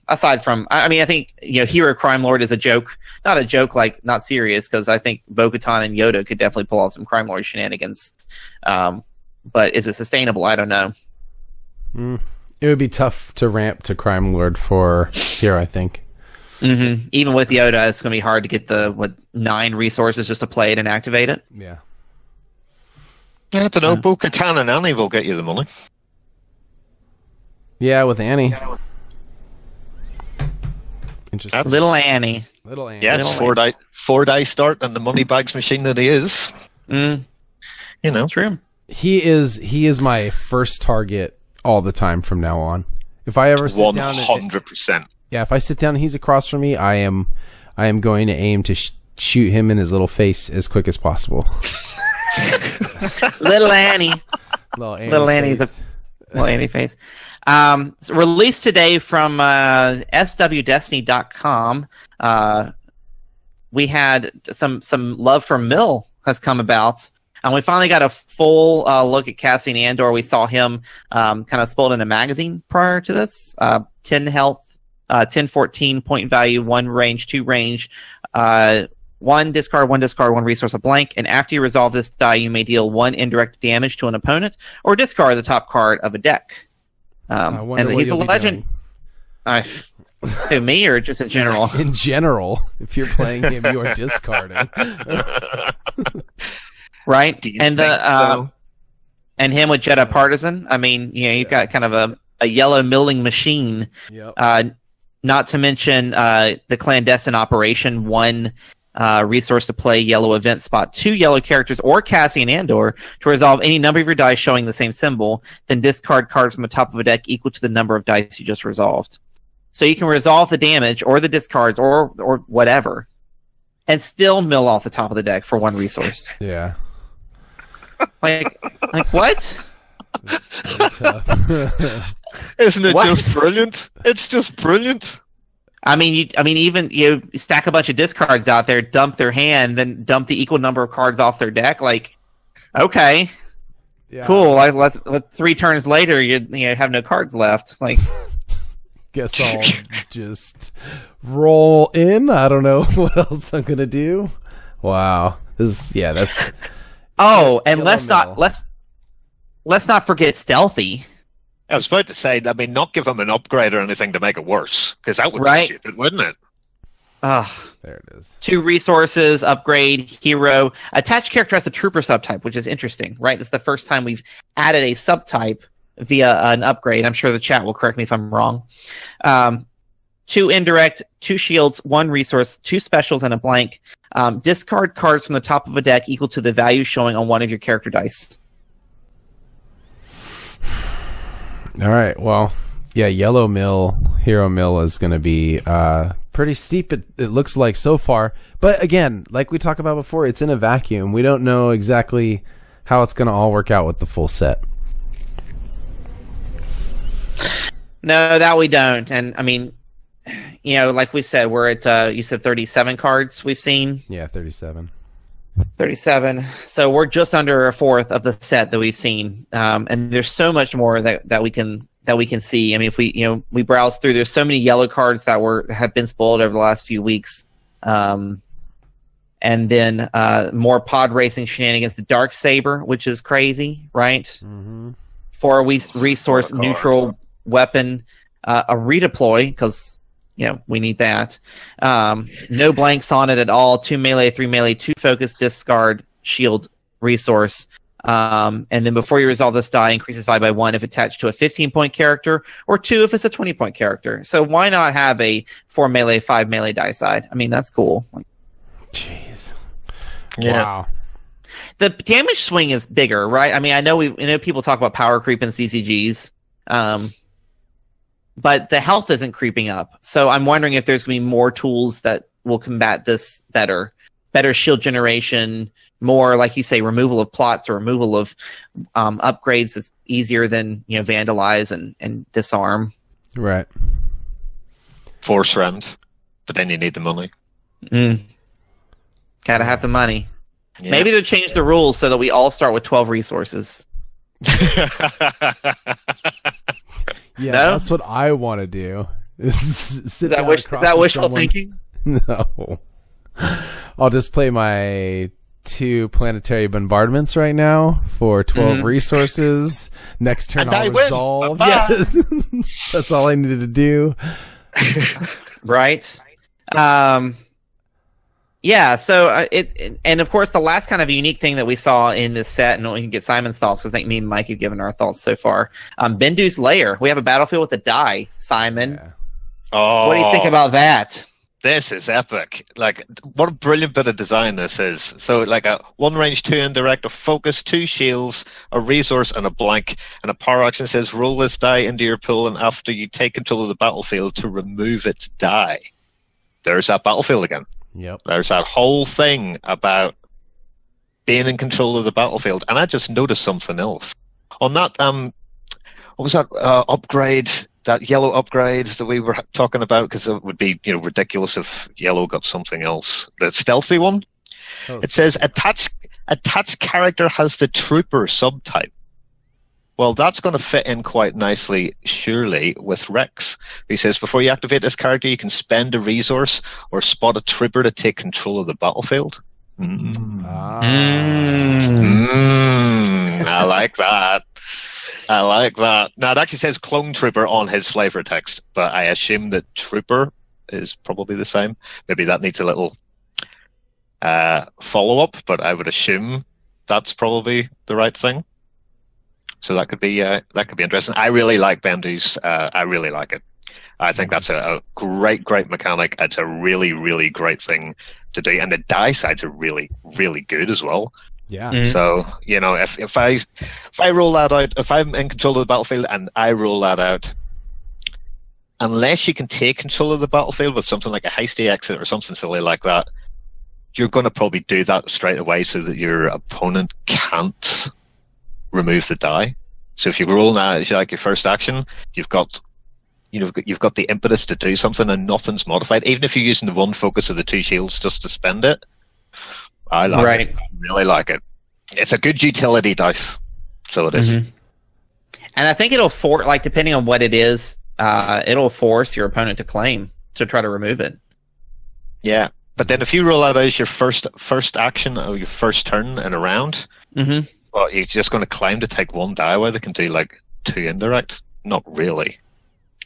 Aside from, I think Hero Crime Lord is a joke, not a joke, like not serious, because I think Bo-Katan and Yoda could definitely pull off some Crime Lord shenanigans. But is it sustainable? I don't know. It would be tough to ramp to Crime Lord for Hero, I think. Even with Yoda, it's going to be hard to get the 9 resources just to play it and activate it. Yeah. I don't know. Bo-Katan and Annie will get you the money. Yeah, with Annie. Interesting. Little Annie. Yeah, it's 4 die start and the money bags machine that he is. It's true. He is my first target all the time from now on. If I ever sit 100%. Yeah, if I sit down and he's across from me, I am going to aim to shoot him in his little face as quick as possible. Little Annie. Little Annie's little Annie face. Released today from swdestiny.com. We had some love for Mill has come about, and we finally got a full look at Cassian Andor. We saw him kind of spoiled in a magazine prior to this. 10 health, 1014 point value, 1 range, 2 range, 1 discard, 1 resource, a blank, and after you resolve this die, you may deal 1 indirect damage to an opponent or discard the top card of a deck. And he's a legend. Who, me or just in general? In general, if you're playing him, you are discarding. Right? Do you And think so? and him with Jedi Partisan. I mean, you've got kind of a yellow milling machine. Yep. Not to mention the clandestine operation, 1 resource to play yellow event spot 2 yellow characters or Cassian Andor to resolve any number of your dice showing the same symbol, then discard cards from the top of a deck equal to the number of dice you just resolved. So you can resolve the damage or the discards or whatever and still mill off the top of the deck for 1 resource. Yeah. Like what? Isn't it What? just brilliant? It's just brilliant. I mean, even you stack a bunch of discards out there, dump their hand, then dump the equal number of cards off their deck. Like, okay, Yeah. cool. Let's 3 turns later, you have no cards left. Like, Guess I'll just roll in. I don't know what else I'm gonna do. Wow. That's oh, and Yellow let's not forget stealthy. I was about to say, I mean, not give him an upgrade or anything to make it worse, because that would Right. be stupid, wouldn't it? there it is. 2 resources, upgrade, hero. Attached character has the trooper subtype, which is interesting, right? It's the first time we've added a subtype via an upgrade. I'm sure the chat will correct me if I'm wrong. 2 indirect, 2 shields, 1 resource, 2 specials, and a blank. Discard cards from the top of a deck equal to the value showing on 1 of your character dice. All right. Well, yeah, Yellow Mill, Hero Mill is going to be pretty steep, it looks like so far. But again, like we talked about before, it's in a vacuum. We don't know exactly how it's going to all work out with the full set. No, that we don't. And, I mean, like we said, we're at, you said 37 cards we've seen? Yeah, 37. 37. So we're just under a fourth of the set that we've seen, and there's so much more that we can see. I mean, if we browse through, there's so many yellow cards that have been spoiled over the last few weeks, and then more pod racing shenanigans. The Dark Saber, which is crazy, right? Mm-hmm. 4 resource neutral weapon, a redeploy because. We need that. No blanks on it at all. 2 melee, 3 melee, 2 focus, discard, shield, resource. And then before you resolve this die, increases value by 1 if attached to a 15-point character, or 2 if it's a 20-point character. So why not have a 4 melee, 5 melee die side? I mean, that's cool. Jeez. Yeah. Wow. The damage swing is bigger, right? I mean, I know people talk about power creep in CCGs. But the health isn't creeping up. So I'm wondering if there's going to be more tools that will combat this better. Better shield generation, more, like you say, removal of plots or removal of upgrades that's easier than vandalize and disarm. Right. Force rend, but then you need the money. Gotta have the money. Yeah. Maybe they'll change the rules so that we all start with 12 resources. Yeah, No? that's what I want to do. Sit down Is across that from wishful someone. thinking? No. I'll just play my 2 planetary bombardments right now for 12 resources. Next turn And I I'll win. resolve. Bye-bye. Yes. That's all I needed to do. Right. Yeah, so and of course the last kind of unique thing that we saw in this set, and we can get Simon's thoughts, because I think me and Mike have given our thoughts so far. Bendu's Lair. We have a battlefield with a die, Simon. Yeah. Oh, What do you think about that? This is epic. Like, what a brilliant bit of design this is. So, like a 1 range, 2 indirect, a focus, 2 shields, a resource, and a blank. And a power action says, roll this die into your pool, and after you take control of the battlefield to remove its die. There's that battlefield again. Yep. There's that whole thing about being in control of the battlefield. And I just noticed something else. On that, what was that upgrade, that yellow upgrade that we were talking about? Because it would be ridiculous if yellow got something else. The stealthy one? Oh, It says, attached character has the trooper subtype. Well, that's going to fit in quite nicely, surely, with Rex. He says, before you activate this character, you can spend a resource or spot a trooper to take control of the battlefield. Ah. I like that. I like that. Now, it actually says Clone Trooper on his flavor text, but I assume that Trooper is probably the same. Maybe that needs a little follow-up, but I would assume that's probably the right thing. So that could be interesting. I really like Bendu's. I really like it. I think that's a great mechanic. It's a really, really great thing to do, and the die sides are really, really good as well. Yeah. Mm-hmm. So if I roll that out, if I'm in control of the battlefield and I roll that out, unless you can take control of the battlefield with something like a hasty exit or something silly like that, you're going to probably do that straight away so that your opponent can't remove the die. So if you roll now as like your first action, you've got the impetus to do something and nothing's modified. Even if you're using the one focus of the two shields just to spend it, I like it. I really like it. It's a good utility dice. So it is. Mm-hmm. And I think it'll depending on what it is, it'll force your opponent to claim to try to remove it. Yeah. But then if you roll out as your first action or your first turn in a round, well, you're just going to claim to take one die away. They can do like 2 indirect. Not really.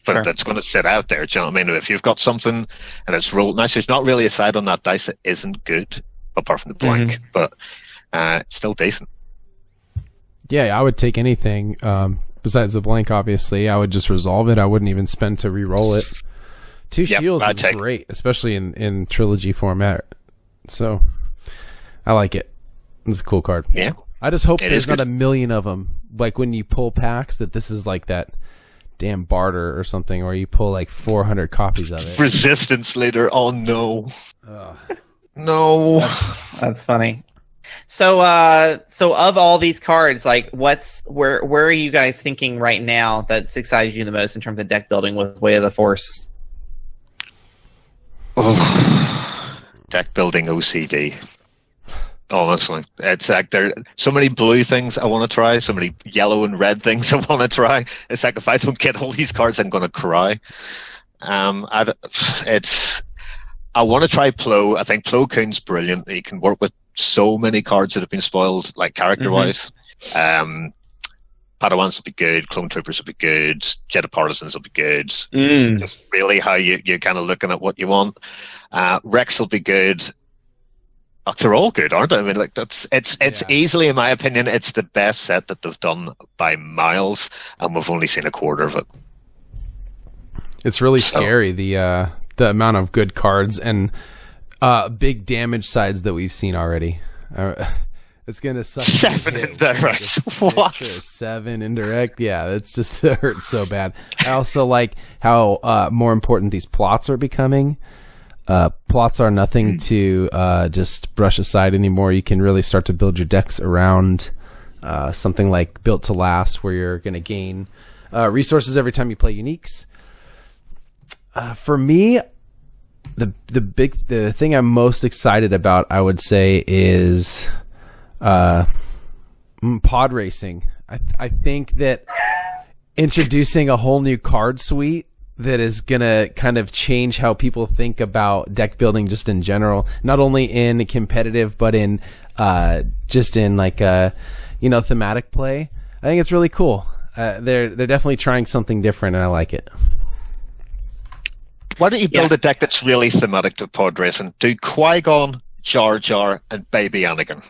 But that's going to sit out there. Do you know what I mean? If you've got something and it's rolled nice, there's not really a side on that dice that isn't good, apart from the blank, but it's still decent. Yeah, I would take anything besides the blank, obviously. I would just resolve it. I wouldn't even spend to re-roll it. 2 shields is great, especially in trilogy format. So, I like it. It's a cool card. Yeah. I just hope there's not a million of them. Like when you pull packs, that this is like that damn barter or something, where you pull like 400 copies of it. Resistance leader. Oh no. No. That's funny. So of all these cards, like where are you guys thinking right now that's excited you the most in terms of deck building with Way of the Force? Oh, deck building OCD. Honestly, it's like there are so many blue things I want to try, so many yellow and red things I want to try. It's like if I don't get all these cards, I'm going to cry. I want to try Plo. I think Plo Koon's brilliant. He can work with so many cards that have been spoiled, like character-wise. Padawans will be good. Clone Troopers will be good. Jedi Partisans will be good. Just really how you're kind of looking at what you want. Rex will be good. They're all good, aren't they? I mean, like it's easily, in my opinion, it's the best set that they've done by miles, and we've only seen a quarter of it. It's really scary the amount of good cards and big damage sides that we've seen already. It's gonna suck. 7 indirect. What? 7 indirect. Yeah, that's just it hurts so bad. I also like how more important these plots are becoming. Plots are nothing to just brush aside anymore. You can really start to build your decks around something like Built to Last, where you're going to gain resources every time you play uniques. For me, the thing I'm most excited about, I would say, is pod racing. I think that introducing a whole new card suite that is gonna kind of change how people think about deck building just in general, not only in competitive but in just in like thematic play. I think it's really cool. They're definitely trying something different, and I like it. Why don't you build a deck that's really thematic to pod racing? Do Qui-Gon, Jar Jar, and Baby Anakin.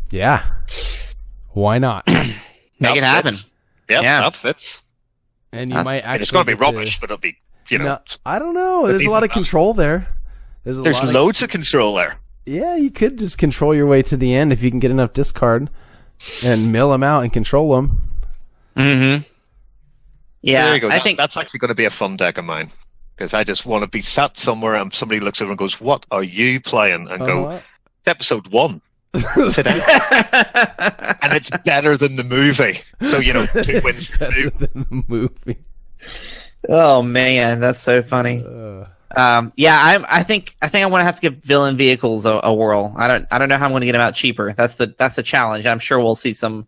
Yeah, why not? Make it happen. Yep, that fits. And you might actually. It's going to be rubbish, but it'll be, No, I don't know. There's a lot of control there. There's loads of control there. Yeah, you could just control your way to the end if you can get enough discard and mill them out and control them. Mm-hmm. Yeah, there you go. I think that's actually going to be a fun deck of mine, because I just want to be sat somewhere and somebody looks over and goes, "What are you playing?" and go, "It's episode 1." Today. And it's better than the movie. So 2 wins for 2. Than the movie. Oh man, that's so funny. I think I want to have to give villain vehicles a whirl. I don't know how I'm going to get them out cheaper. That's the challenge. I'm sure we'll see some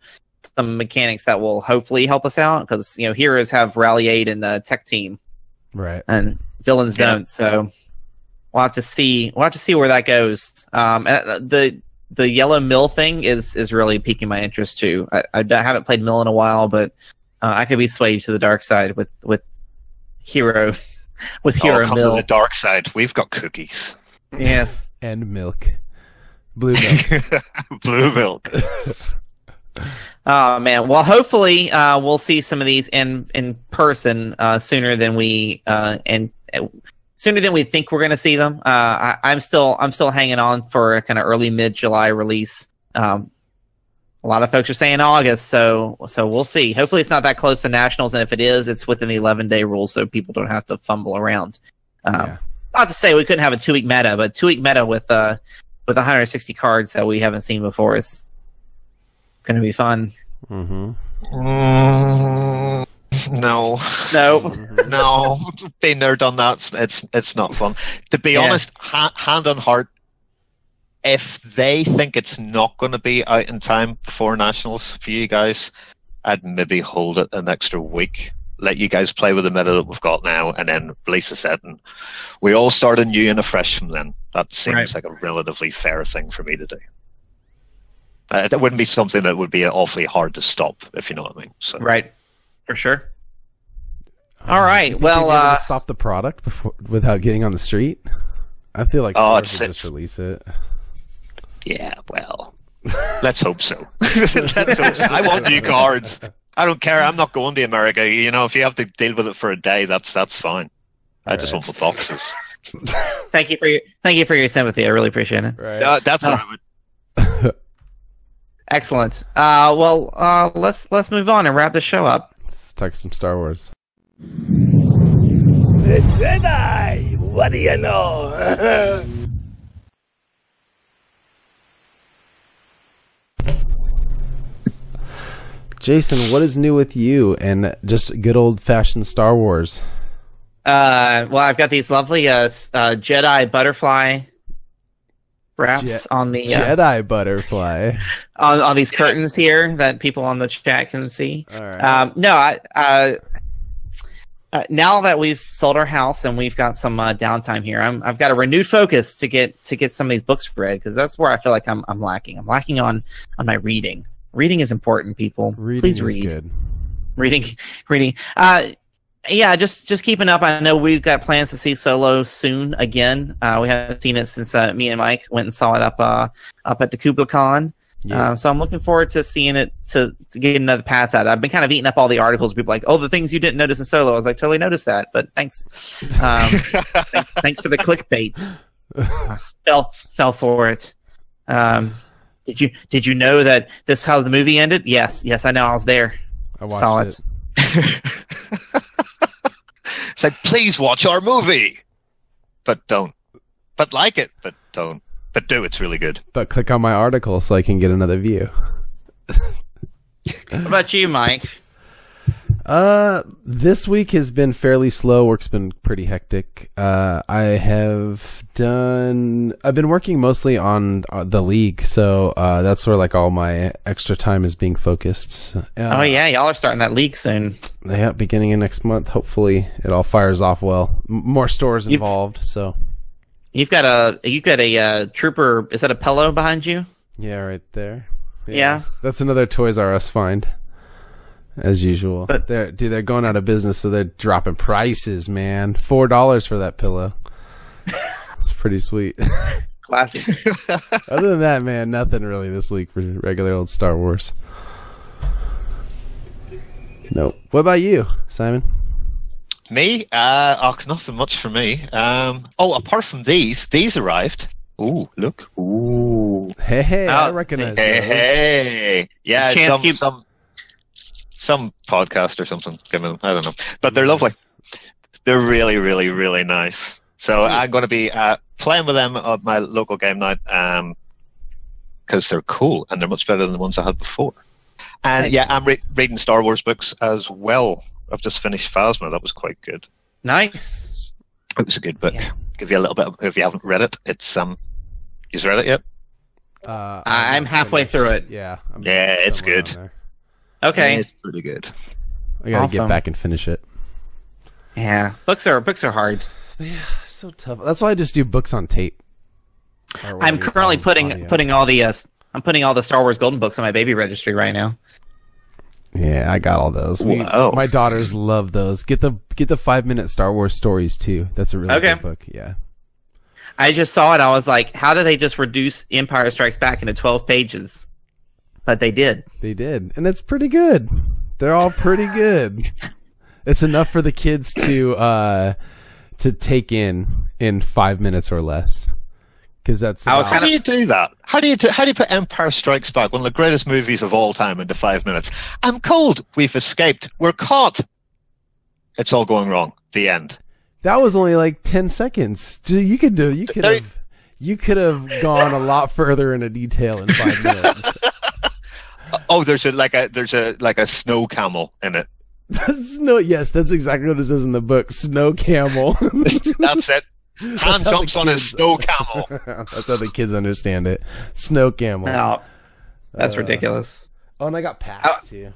mechanics that will hopefully help us out, because heroes have Rally Aid and Tech Team, right? And villains don't. So we'll have to see where that goes. The yellow mill thing is really piquing my interest too. I haven't played mill in a while, but I could be swayed to the dark side with Hero with Hero come Mill. to the dark side. We've got cookies. Yes, and milk, blue milk, blue milk. Oh man! Well, hopefully we'll see some of these in person sooner than we sooner than we think we're going to see them. I'm still hanging on for a kind of early mid-July release. A lot of folks are saying August, so we'll see. Hopefully, it's not that close to Nationals, and if it is, it's within the 11-day rule, so people don't have to fumble around. Not to say we couldn't have a 2-week meta, but 2-week meta with 160 cards that we haven't seen before is going to be fun. Mm-hmm. No. Been there, done that. It's not fun. To be honest, hand on heart, if they think it's not going to be out in time before Nationals for you guys, I'd maybe hold it an extra week. Let you guys play with the meta that we've got now, and then release a set, and we all start anew and afresh from then. That seems like a relatively fair thing for me to do. That wouldn't be something that would be awfully hard to stop, if you know what I mean. So. Right, for sure. All right, well, stop the product without getting on the street. I feel like stores would just release it. Yeah, well, let's hope so. I want new cards. I don't care. I'm not going to America. You know, if you have to deal with it for a day, that's fine. I just want the boxes. Thank you for your sympathy. I really appreciate it. Right. That's all right. Excellent. Let's move on and wrap the show up. Let's talk some Star Wars. It's Jedi. What do you know? Jason, what is new with you and just good old-fashioned Star Wars? Well, I've got these lovely Jedi butterfly wraps on the Jedi butterfly on these curtains here that people on the chat can see. All right. Now that we've sold our house and we've got some downtime here, I've got a renewed focus to get some of these books read, because that's where I feel like I'm lacking. I'm lacking on my reading. Reading is important, people. Please read. Good. Reading. Yeah, just keeping up. I know we've got plans to see Solo soon again. We haven't seen it since me and Mike went and saw it up at the Kubla Khan. Yeah. So I'm looking forward to seeing it to get another pass at it. I've been kind of eating up all the articles. People like, the things you didn't notice in Solo. I was like, totally noticed that, but thanks. Thanks for the clickbait. Fell for it. Did you know that this how the movie ended? Yes, I know. I was there. I saw it. It's like, please watch our movie, but don't. But like it, but don't. But do. It's really good. But click on my article so I can get another view. What about you, Mike? This week has been fairly slow. Work's been pretty hectic. I've been working mostly on the league, so that's where like all my extra time is being focused. Oh yeah, y'all are starting that league soon. Yeah, beginning of next month. Hopefully, it all fires off well. More stores involved, so. You've got a trooper. Is that a pillow behind you? Yeah, right there. Yeah. That's another Toys R Us find. As usual. But they're going out of business, so they're dropping prices, man. $4 for that pillow. It's pretty sweet. Classic. Other than that, man, nothing really this week for regular old Star Wars. Nope. What about you, Simon? Me? Nothing much for me. Apart from these arrived. Ooh, look. Ooh. Hey, I recognize those. Hey. Yeah, some podcast or something. Give them, I don't know. But they're lovely. They're really, really, really nice. So I'm going to be playing with them at my local game night because they're cool and they're much better than the ones I had before. And I'm reading Star Wars books as well. I've just finished Phasma. That was quite good. Nice. It was a good book. Yeah. Give you a little bit if you haven't read it. It's you've read it yet? I'm halfway through it. Yeah. Yeah, it's good. Okay. It's pretty good. I gotta get back and finish it. Yeah, books are hard. Yeah, so tough. That's why I just do books on tape. I'm currently putting all the Star Wars Golden books on my baby registry right now. Yeah, I got all those. My daughters love those. Get the 5-minute Star Wars stories too. That's a really good book. Yeah. I just saw it. I was like, how do they just reduce Empire Strikes Back into 12 pages? But they did. They did. And it's pretty good. They're all pretty good. It's enough for the kids to take in 5 minutes or less. Because that's how do you do that? How do you put Empire Strikes Back, one of the greatest movies of all time, into 5 minutes? I'm cold. We've escaped. We're caught. It's all going wrong. The end. That was only like 10 seconds. You could have gone a lot further into detail in 5 minutes. Oh, there's a snow camel in it. Yes, that's exactly what it says in the book. Snow camel. That's it. Han jumps on his snow camel. That's how the kids understand it. Snow camel. No, that's ridiculous. Oh, and I got packs too.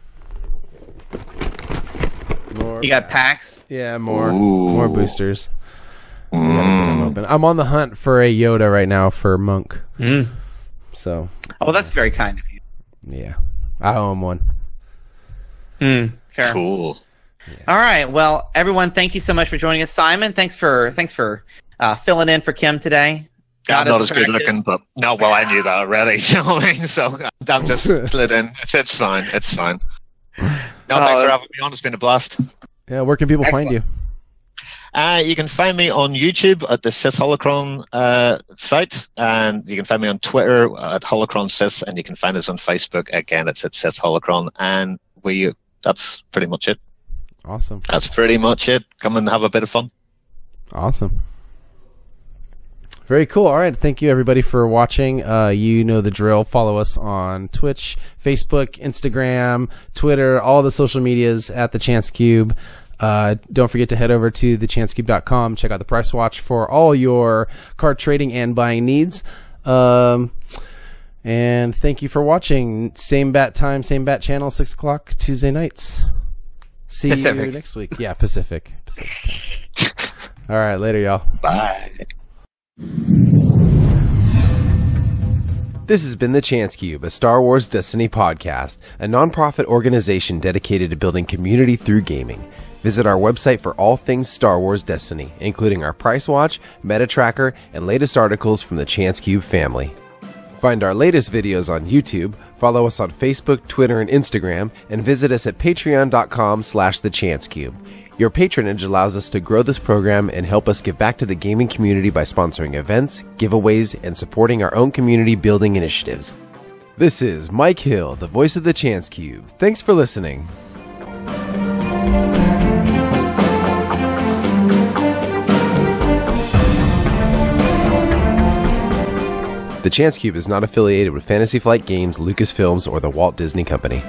You got packs? Yeah, more boosters. I gotta get them open. I'm on the hunt for a Yoda right now for Monk. So. Oh, that's very kind of you. Yeah, I owe him one. Fair. Cool. Yeah. All right. Well, everyone, thank you so much for joining us. Simon, thanks for filling in for Kim today. I'm not as good looking, but no. Well, I knew that already. So I'm just slid in. It's fine. It's fine. No, thanks for having me on. It's been a blast. Yeah, where can people find you? You can find me on YouTube at the Sith Holocron site, and you can find me on Twitter at Holocron Sith, and you can find us on Facebook. Again, it's at Sith Holocron, and that's pretty much it. Awesome. That's pretty much it. Come and have a bit of fun. Awesome. Very cool. All right. Thank you, everybody, for watching. You know the drill. Follow us on Twitch, Facebook, Instagram, Twitter, all the social medias at The Chance Cube. Don't forget to head over to thechancecube.com. Check out the price watch for all your card trading and buying needs. And thank you for watching. Same bat time, same bat channel, 6 o'clock Tuesday nights. See you next week. Yeah, Pacific time. All right. Later, y'all. Bye. This has been The Chance Cube, a Star Wars Destiny podcast, a non-profit organization dedicated to building community through gaming. Visit our website for all things Star Wars Destiny, including our price watch, meta tracker, and latest articles from the Chance Cube family. Find our latest videos on YouTube, follow us on Facebook, Twitter, and Instagram, and visit us at patreon.com/thechancecube. Your patronage allows us to grow this program and help us give back to the gaming community by sponsoring events, giveaways, and supporting our own community building initiatives. This is Mike Hill, the voice of the Chance Cube. Thanks for listening. The Chance Cube is not affiliated with Fantasy Flight Games, Lucasfilms, or the Walt Disney Company.